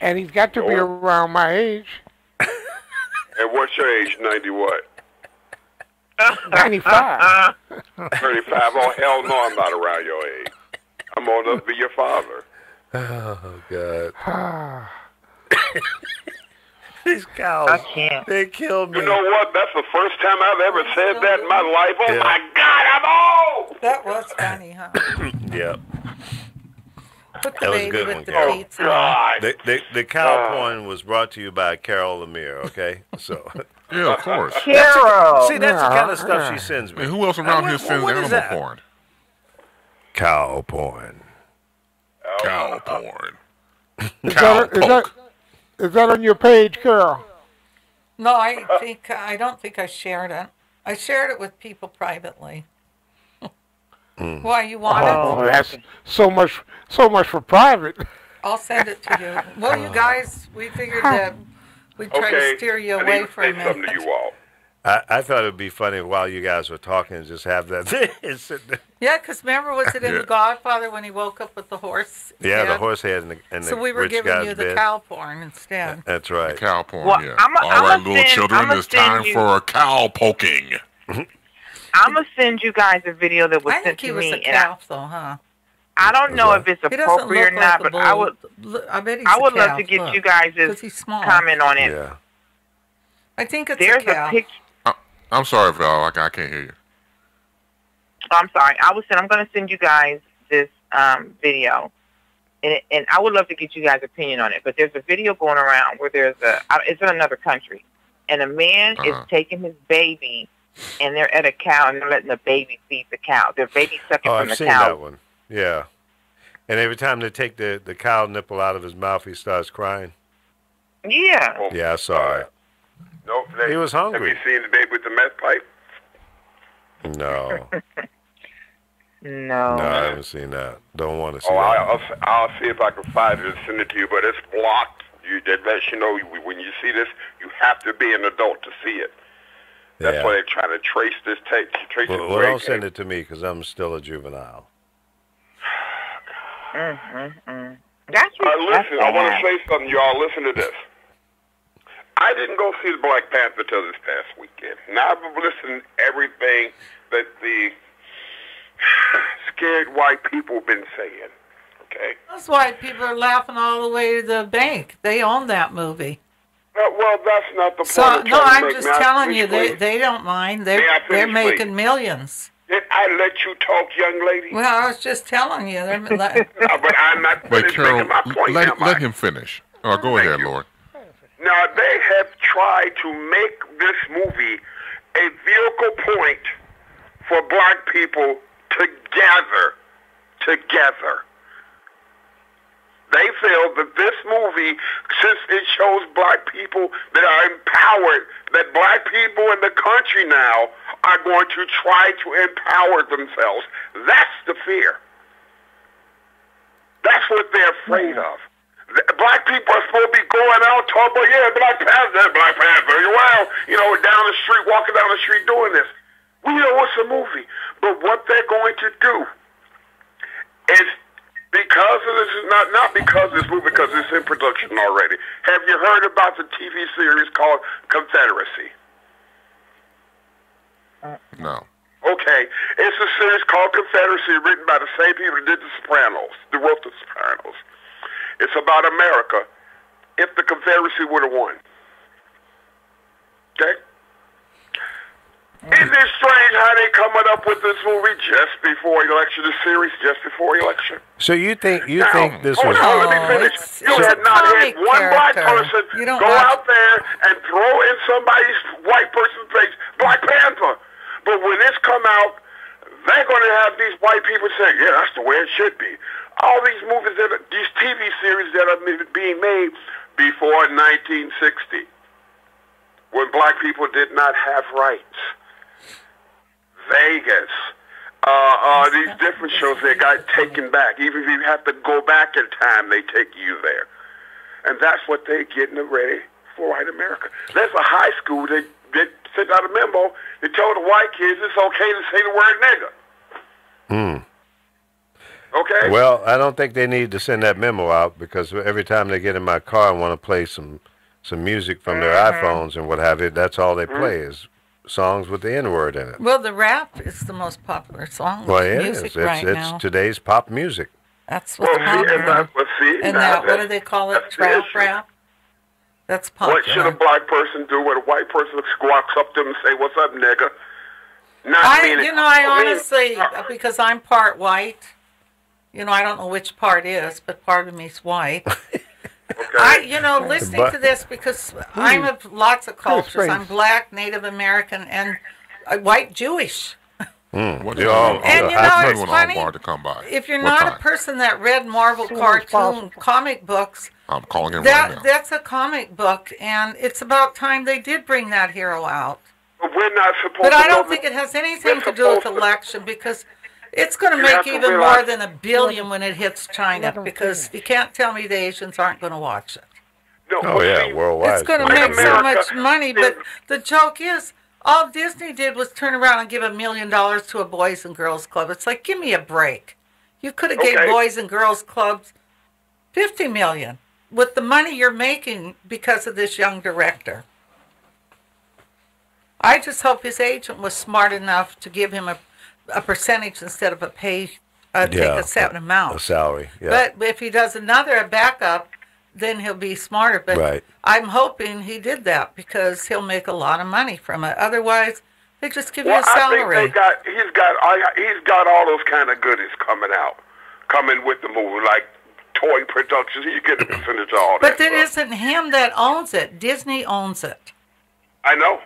And he's got to be around my age. And what's your age? 90 what? 95. 35. Oh, hell no, I'm not around your age. I'm old enough to be your father. Oh, God. These cows. I can't. They killed me. You know what? That's the first time I've ever said that in my life. Oh, Yeah. my God, I'm old! That was funny, huh? Yep. Put the That was a baby good with one, the Carol. pizza. God. The cow porn was brought to you by Carol Lemire, okay? So. Yeah, of course. Carol. See, that's the kind of stuff she sends me. And who else around here sends what is animal that? porn? Cow porn. Cow porn. Is that on your page, Carol? No, I don't think I shared it. I shared it with people privately. Why, you want Oh, it? that's so much for private. I'll send it to you. Well, you guys, we figured that we'd try to steer you I away need to from say something to it. you all. I thought it would be funny while you guys were talking, just have that. Yeah, because remember, was it in The Godfather when he woke up with the horse? Yeah, the head? horse head and the So we were rich giving guy's you the bed. cow porn instead. That's right. The cow porn, Well, yeah. I'm All right, I'ma little children, I'ma it's time send you- for a cow poking. I'm gonna send you guys a video that was I sent think he to was me, a and calf, though, huh? I don't know if it's He doesn't appropriate or look not, like a but I bull. would I bet he's I would a love calf, to get look, you guys' 'cause he's small. comment on it. Yeah. I think it's There's a calf. picture. I'm sorry, Val. I can't hear you. I'm sorry. I'm going to send you guys this video, and I would love to get you guys' opinion on it. But there's a video going around where it's in another country, and a man is taking his baby, and they're at a cow, and they're letting the baby feed the cow. Their baby's sucking from I've the seen cow. that one. Yeah. And every time they take the cow nipple out of his mouth, he starts crying. Yeah. Yeah, I saw it. Nope. He was hungry. Have you seen the baby with the meth pipe? No. No. No, I haven't seen that. Don't want to see Oh, that. I'll see if I can find it and send it to you, but it's blocked. That lets you know when you see this, you have to be an adult to see it. That's Yeah. why they're trying to trace this tape. Well, don't send it to me because I'm still a juvenile. That's listen, I want to say something, y'all. Listen to this. I I didn't go see the Black Panther till this past weekend. Now I've listened to everything that the scared white people have been saying. Okay. That's why people are laughing all the way to the bank. They own that movie. Well, that's not the point. So no, I'm just telling you, they don't mind. They're making millions. Did I let you talk, young lady? Well, I was just telling you. But I'm not finished making my point. Let him finish. Oh, go ahead, Lord. Now, they have tried to make this movie a vehicle point for black people together. They feel that this movie, since it shows black people that are empowered, that black people in the country now are going to try to empower themselves. That's the fear. That's what they're afraid of. Black people are supposed to be going out talking about, yeah, Black Panther. Well, down the street, walking down the street doing this. We know it's a movie. But what they're going to do is, because of this, not because of this movie, because it's in production already. Have you heard about the TV series called Confederacy? No. Okay. It's a series called Confederacy, written by the same people that did The Sopranos, that wrote The Sopranos. It's about America if the Confederacy would have won. Okay? Isn't it strange how they coming up with this movie just before election, the series just before election? So you think this was... Let me finish. You had not had one black person go out there and throw in somebody's white person's face, Black Panther. But when this come out, they're going to have these white people saying, yeah, that's the way it should be. All these movies, these TV series that are being made before 1960, when black people did not have rights. Vegas, these different shows, they got taken back. Even if you have to go back in time, they take you there. And that's what they're getting ready for white America. There's a high school that sent out a memo that told the white kids it's okay to say the word nigger. Okay? Well, I don't think they need to send that memo out, because every time they get in my car and want to play some music from their iPhones and what have you, that's all they play is songs with the N-word in it. Well, the rap is the most popular song music right now. It's today's pop music. That's what's popular. And that, what do they call it? Trap rap? That's popular. What should a black person do when a white person squawks up to them and say, what's up, nigga? I honestly, because I'm part white, I don't know which part is, but part of me's white. Okay. Listening to this, because I'm of lots of cultures. I'm black, Native American, and white Jewish. It's funny, if you're not a person that read Marvel cartoon comic books, I'm calling it right now. That's a comic book, and it's about time they did bring that hero out. But we're not supposed But I don't think it has anything to do with election, because it's going to make even more than $1 billion when it hits China, because you can't tell me the Asians aren't going to watch it. Worldwide. It's going to make so much money, but the joke is, all Disney did was turn around and give $1 million to a Boys and Girls Club. It's like, give me a break. You could have gave Boys and Girls Clubs $50 million with the money you're making because of this young director. I just hope his agent was smart enough to give him a percentage instead of take a set amount. A salary, yeah. But if he does a backup, then he'll be smarter. But I'm hoping he did that, because he'll make a lot of money from it. Otherwise, they just give you a salary. I think he's got all those kind of goodies coming with the movie, like toy productions. You get a percentage of all that. But it isn't him that owns it. Disney owns it. I know.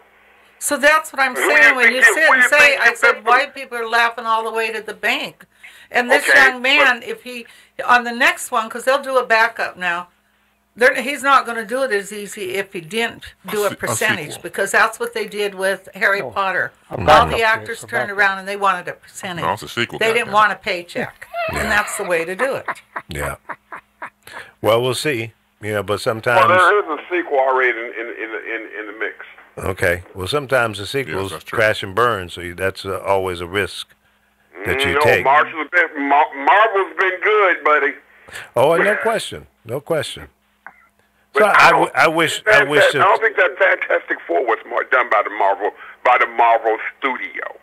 So that's what I'm saying. When you sit and say, I said, white people are laughing all the way to the bank. And this young man, if he, on the next one, because they'll do a backup now, he's not going to do it as easy if he didn't do a percentage, because that's what they did with Harry Potter. All the actors turned around and they wanted a percentage. No, it's a sequel. They didn't want a paycheck. And that's the way to do it. Yeah. Well, we'll see. But sometimes... Well, there is a sequel already in the mix. Okay. Well, sometimes the sequels crash and burn, so that's always a risk that you take. Marvel's been good, buddy. Oh, no question. No question. So I wish. I don't think that Fantastic Four was done by the Marvel studio.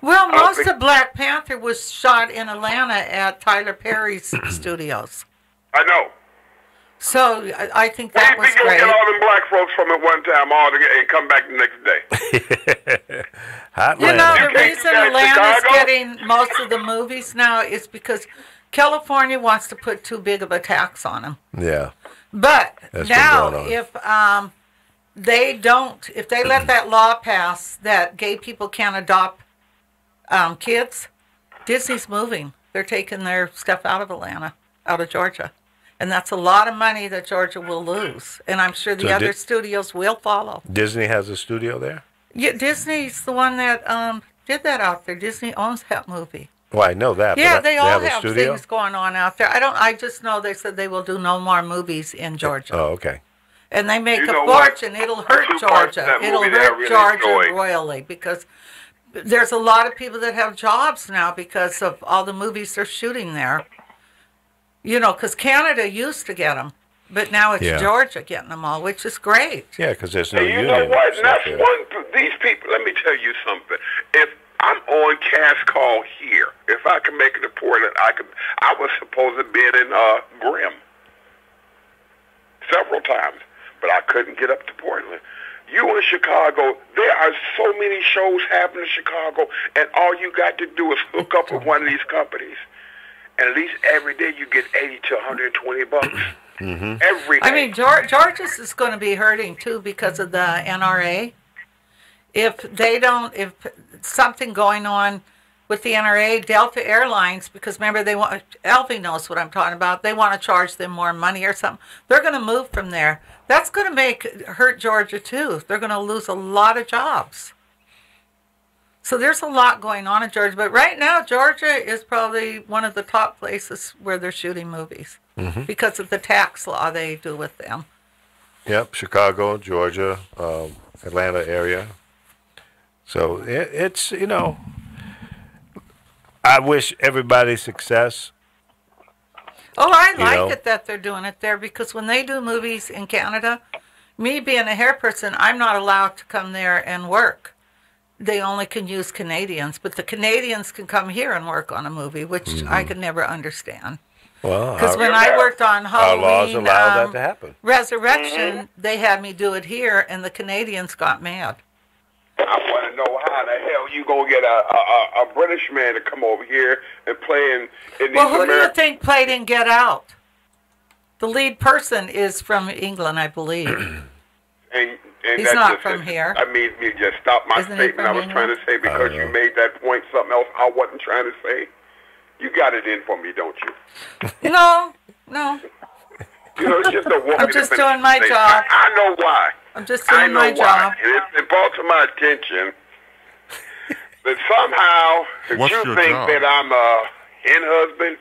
Well, most of Black Panther was shot in Atlanta at Tyler Perry's studios. I know. So I think that was great. Get all them black folks from it one time all together and come back the next day. You know, the reason Atlanta's getting most of the movies now is because California wants to put too big of a tax on them. Yeah. But now, if if they let that law pass that gay people can't adopt kids, Disney's moving. They're taking their stuff out of Atlanta, out of Georgia. And that's a lot of money that Georgia will lose. And I'm sure the other studios will follow. Disney has a studio there? Yeah, Disney's the one that did that out there. Disney owns that movie. Well, I know that. Yeah, they all have things going on out there. I just know they said they will do no more movies in Georgia. Oh, okay. And they make a fortune. It'll hurt Georgia. It'll hurt Georgia royally because there's a lot of people that have jobs now because of all the movies they're shooting there. You know, because Canada used to get them, but now it's Georgia getting them all, which is great. Yeah, because there's no union. You know what? These people, let me tell you something. If I'm on cast call here, if I can make it to Portland, I was supposed to be in Grimm several times, but I couldn't get up to Portland. You in Chicago, there are so many shows happening in Chicago, and all you got to do is hook up with one of these companies. And at least every day you get $80 to $120 every day. I mean, Georgia's is going to be hurting too because of the NRA. If something going on with the NRA, Delta Airlines, because remember Elvie knows what I'm talking about. They want to charge them more money or something. They're going to move from there. That's going to hurt Georgia too. They're going to lose a lot of jobs. So there's a lot going on in Georgia. But right now, Georgia is probably one of the top places where they're shooting movies because of the tax law they do with them. Yep, Chicago, Georgia, Atlanta area. So it's, you know, I wish everybody success. Oh, I like it that they're doing it there because when they do movies in Canada, me being a hair person, I'm not allowed to come there and work. They only can use Canadians, but the Canadians can come here and work on a movie, which I could never understand. Well, because when I worked on Halloween, our laws allow that to happen. Resurrection, they had me do it here, and the Canadians got mad. I want to know how the hell you gonna get a British man to come over here and play in these Well, who do you think played in Get Out? The lead person is from England, I believe. And he's not from here. I mean, you just stopped my statement I was trying to say because you made that point, something else I wasn't trying to say. You got it in for me, don't you? No. You know, it's just a woman. I'm just doing my job. I know why. I'm just doing my job. And it's brought to my attention that somehow you think that I'm a hen husband.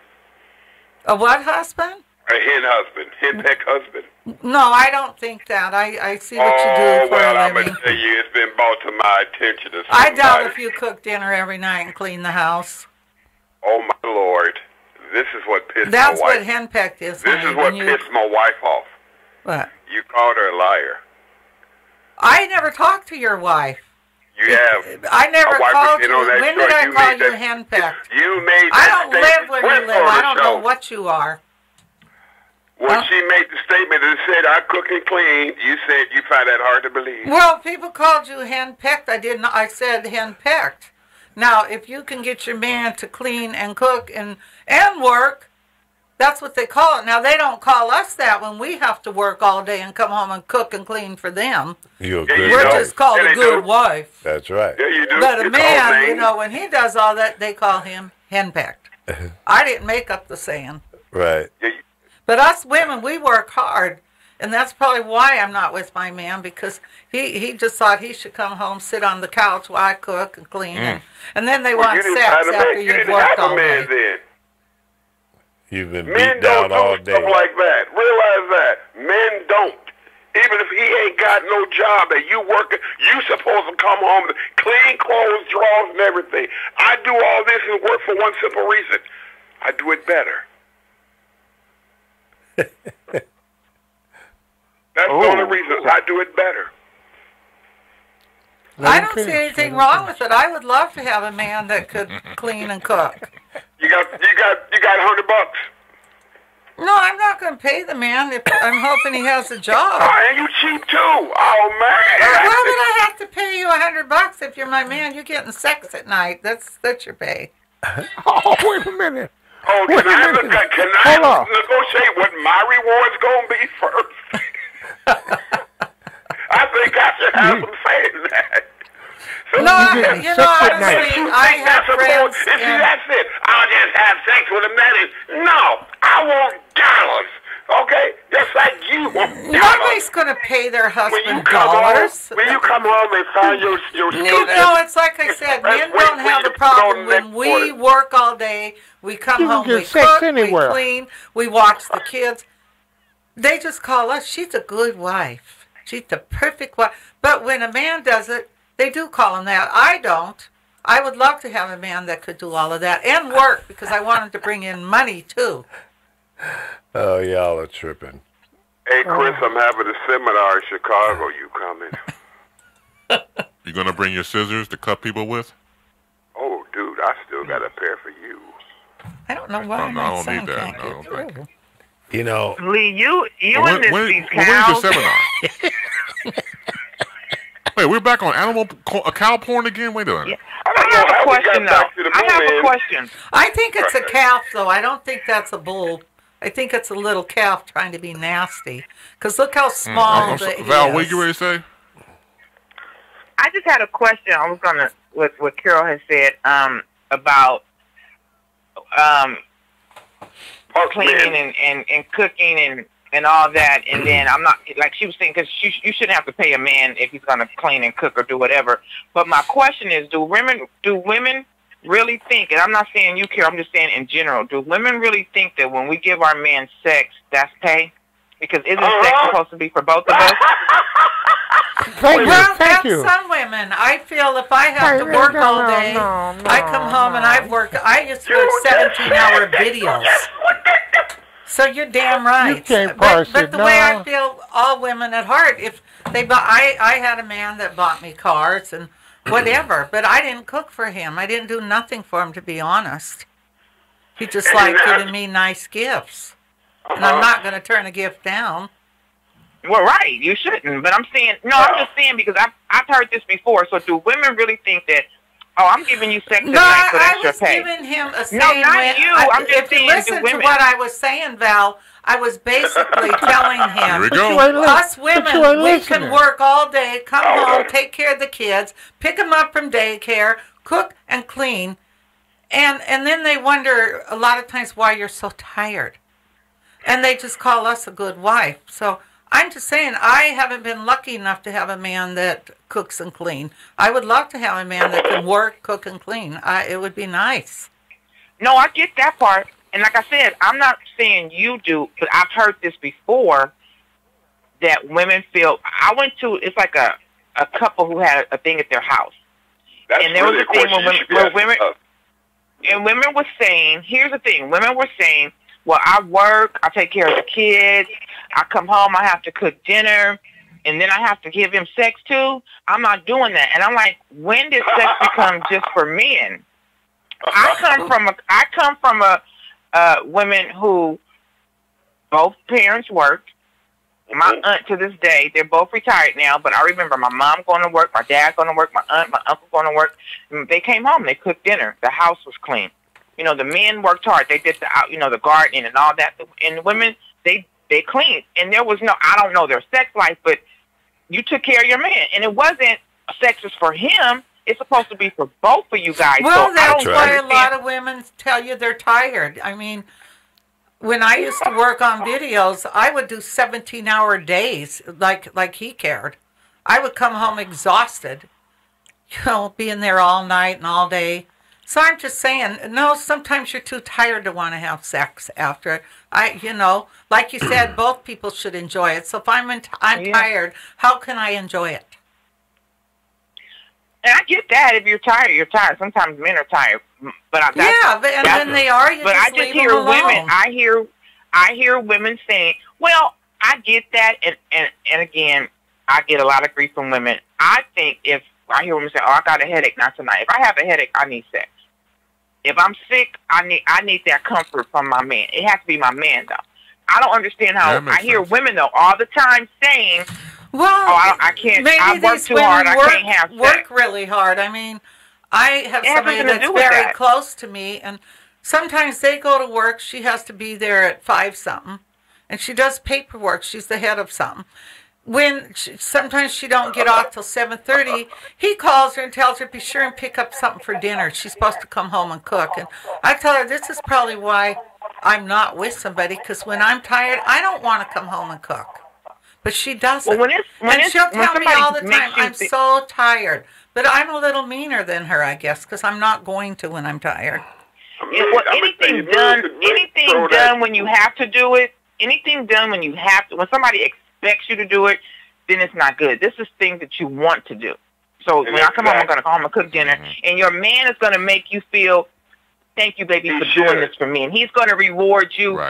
A what husband? A hen husband. Henpeck husband. No, I don't think that. I see what you do for a living. I'm going to tell you, it's been brought to my attention. I doubt if you cook dinner every night and clean the house. Oh, my Lord. This is what pissed my wife. That's what henpecked is. This is what pissed my wife off. What? You called her a liar. I never talked to your wife. You have. I never called you. When did I call you henpecked? You made I don't live where you live. I don't know what you are. When she made the statement and said, I cook and clean, you said you find that hard to believe. Well, people called you henpecked. I didn't. I said henpecked. Now, if you can get your man to clean and cook and work, that's what they call it. Now, they don't call us that when we have to work all day and come home and cook and clean for them. We're just called a good wife. That's right. Yeah, you do. But a man, you know, when he does all that, they call him henpecked. I didn't make up the saying. Right. But us women, we work hard. And that's probably why I'm not with my man, because he just thought he should come home, sit on the couch while I cook and clean. And then they want sex after you've worked all day. Then. You've been beat down all day. Men don't do stuff like that. Realize that. Men don't. Even if he ain't got no job and you working, you supposed to come home, clean clothes, drawers, and everything. I do all this and work for one simple reason. I do it better. That's the only reason I do it better. I don't see anything wrong with it. I would love to have a man that could clean and cook. You got $100. No, I'm not going to pay the man if I'm hoping he has a job. Oh, and you cheap too. Oh man. Why would I have to pay you $100 if you're my man? You're getting sex at night. That's your pay. Oh, wait a minute. Oh, can I negotiate what my reward's gonna be first? I think I should have some say in that. So no, honestly, I have friends. That's it. I'll just have sex with a man. No, I want dollars. Okay, just like you want dollars. Nobody's going to pay their husband dollars. When you come home and find your it's like I said, men don't have a problem. When we work all day, we come home, we cook, we clean, we watch the kids. They just call us, she's a good wife. She's the perfect wife. But when a man does it, they do call him that. I don't. I would love to have a man that could do all of that and work because I want him to bring in money too. Oh, y'all are tripping. Hey, Chris, I'm having a seminar in Chicago. You coming? You gonna bring your scissors to cut people with? Oh, dude, I still got a pair for you. I don't know why. I don't need that. I don't think. You know, Lee, you and these cows. When's your seminar? Wait, we're back on cow porn again? Wait a minute. Yeah. I have a question, though. I have a question. I think it's a calf, though. I don't think that's a bull. I think it's a little calf trying to be nasty. Because look how small the Val, what you ready to say? I just had a question. I was going to, what Carol has said about cleaning and cooking and all that. And then I'm not, like she was saying, because you shouldn't have to pay a man if he's going to clean and cook or do whatever. But my question is, do women really think, and I'm not saying you, Carol, I'm just saying in general, do women really think that when we give our men sex, that's pay? Because isn't sex supposed to be for both of us? Thank you. Some women. I feel if I have to work all day, I come home and I used to work 17-hour videos. So you're damn right. You can't parse but the way I feel, all women at heart, if they I had a man that bought me cars and whatever, but I didn't cook for him. I didn't do nothing for him, to be honest. He just liked giving me nice gifts. And I'm not going to turn a gift down. Well, right, you shouldn't. But I'm just saying because I've heard this before. So do women really think that, oh, I'm giving you sex tonight, so that's your pay? I was giving him a saying. No, not you. I'm just saying if you listen to what I was saying, Val, I was basically telling him, here we go. Us women, we can work all day, come home, take care of the kids, pick them up from daycare, cook and clean, and then they wonder a lot of times why you're so tired. And they just call us a good wife. So I'm just saying, I haven't been lucky enough to have a man that cooks and clean. I would love to have a man that can work, cook, and clean. It would be nice. No, I get that part. And like I said, I'm not saying you do, but I've heard this before, that women feel, it's like a couple who had a thing at their house. And there was a thing where women were saying, here's the thing, women were saying, well, I work, I take care of the kids, I come home, I have to cook dinner, and then I have to give him sex too. I'm not doing that. And I'm like, when did sex become just for men? I come from a women who both parents worked. My aunt to this day, they're both retired now, but I remember my mom going to work, my dad going to work, my aunt, my uncle going to work. And they came home, they cooked dinner. The house was clean. You know, the men worked hard. They did the gardening and all that. And the women, they cleaned. And there was I don't know their sex life, but you took care of your man. And it wasn't sex was for him. It's supposed to be for both of you guys. Well, that's why a lot of women tell you they're tired. I mean, when I used to work on videos, I would do 17-hour days like he cared. I would come home exhausted, being there all night and all day. So I'm just saying, no, sometimes you're too tired to want to have sex after. Like you said, both people should enjoy it. So if I'm tired, how can I enjoy it? And I get that. If you're tired, you're tired. Sometimes men are tired, but when they are, but I just hear women. I hear women saying, "Well, I get that, and again, I get a lot of grief from women. I think if I hear women say, "Oh, I got a headache," not tonight. If I have a headache, I need sex. If I'm sick, I need that comfort from my man. It has to be my man, though. I don't understand how I hear women though all the time saying, "Well, I can't. Maybe I work too hard. I can't have sex." Work really hard. I mean, I have somebody that's very close to me, and sometimes they go to work. She has to be there at 5-something, and she does paperwork. She's the head of something. Sometimes she don't get off till 7:30. He calls her and tells her, "Be sure and pick up something for dinner." She's supposed to come home and cook, and I tell her this is probably why I'm not with somebody, because when I'm tired, I don't want to come home and cook. But she doesn't. Well, and she'll tell me all the time, "I'm so tired." But I'm a little meaner than her, I guess, because I'm not going to when I'm tired. Well, anything done when you have to do it, anything done when you have to, when somebody expects you to do it, then it's not good. This is things that you want to do. So when I come home, I'm going to come home and cook dinner, and your man is going to make you feel, "Thank you, baby, for doing this for me," and he's going to reward you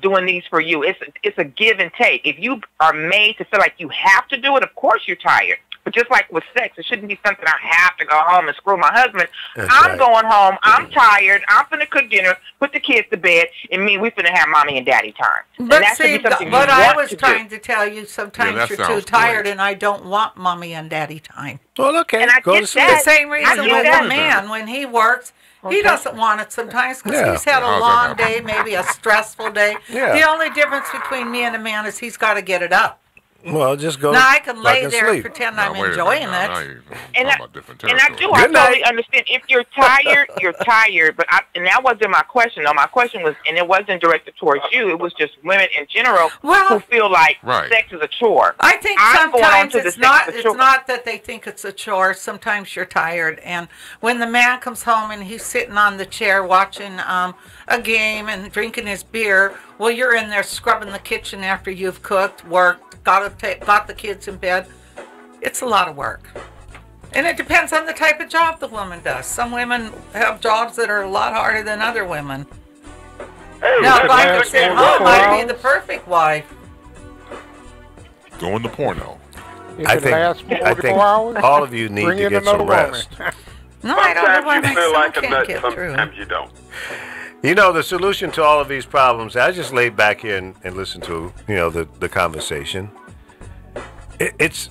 doing these for you. It's a give and take. If you are made to feel like you have to do it, of course you're tired. But just like with sex, it shouldn't be something I have to go home and screw my husband. I'm going home. I'm tired. I'm finna cook dinner, put the kids to bed, and we finna have mommy and daddy time. But see, what I was trying to tell you, sometimes you're too tired, and I don't want mommy and daddy time. Well, okay. And I go get to sleep. The same reason with a man when he works. He doesn't want it sometimes because he's had a long day, maybe a stressful day. Yeah. The only difference between me and a man is he's got to get it up. Well, just go. Now I can lay there and pretend I'm enjoying it. And I totally understand. If you're tired, you're tired. But and that wasn't my question. No, my question was, and it wasn't directed towards you. It was just women in general who feel like sex is a chore. I think sometimes it's not that they think it's a chore. Sometimes you're tired, and when the man comes home and he's sitting on the chair watching a game and drinking his beer, well, you're in there scrubbing the kitchen after you've cooked, worked, got the kids in bed. It's a lot of work. And it depends on the type of job the woman does. Some women have jobs that are a lot harder than other women. Hey, now, if I could sit home, I'd be the perfect wife. Going to porno. I think all of you need to get some rest. No, I don't know why my son can't get through. Sometimes you don't. You know, the solution to all of these problems, I just laid back here and listened to, the conversation. It's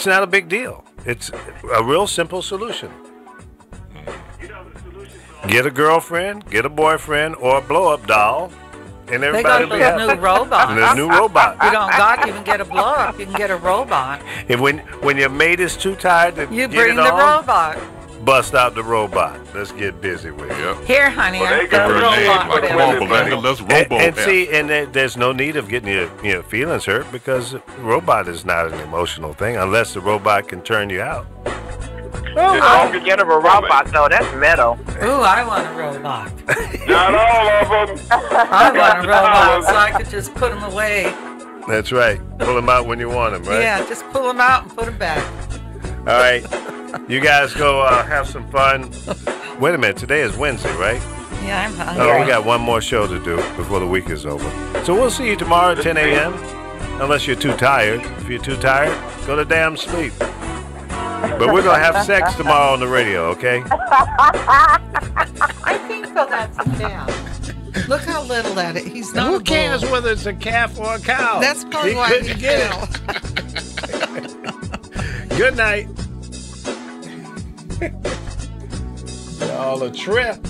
not a big deal. It's a real simple solution. Get a girlfriend, get a boyfriend, or a blow-up doll, and everybody will be happy. New robot. The new robot. You don't even get a blow-up. You can get a robot. And when your mate is too tired to you get bring it the on, robot. Bust out the robot. Let's get busy with it. Yep. Here, honey, I've got a robot. There's no need of getting your feelings hurt because robot is not an emotional thing unless the robot can turn you out. Oh, get a robot though. That's metal. Ooh, I want a robot. Not all of them. I want a robot so I could just put them away. That's right. Pull them out when you want them, right? Yeah, just pull them out and put them back. All right. You guys go have some fun. Wait a minute. Today is Wednesday, right? Yeah, I'm hungry. Oh, we got one more show to do before the week is over. So we'll see you tomorrow at 10 a.m. Unless you're too tired. If you're too tired, go to damn sleep. But we're going to have sex tomorrow on the radio, okay? I think so. That's a calf. Look how little that is. He's not Who cares whether it's a calf or a cow? That's probably why he couldn't get it. Good night. Y'all a trip.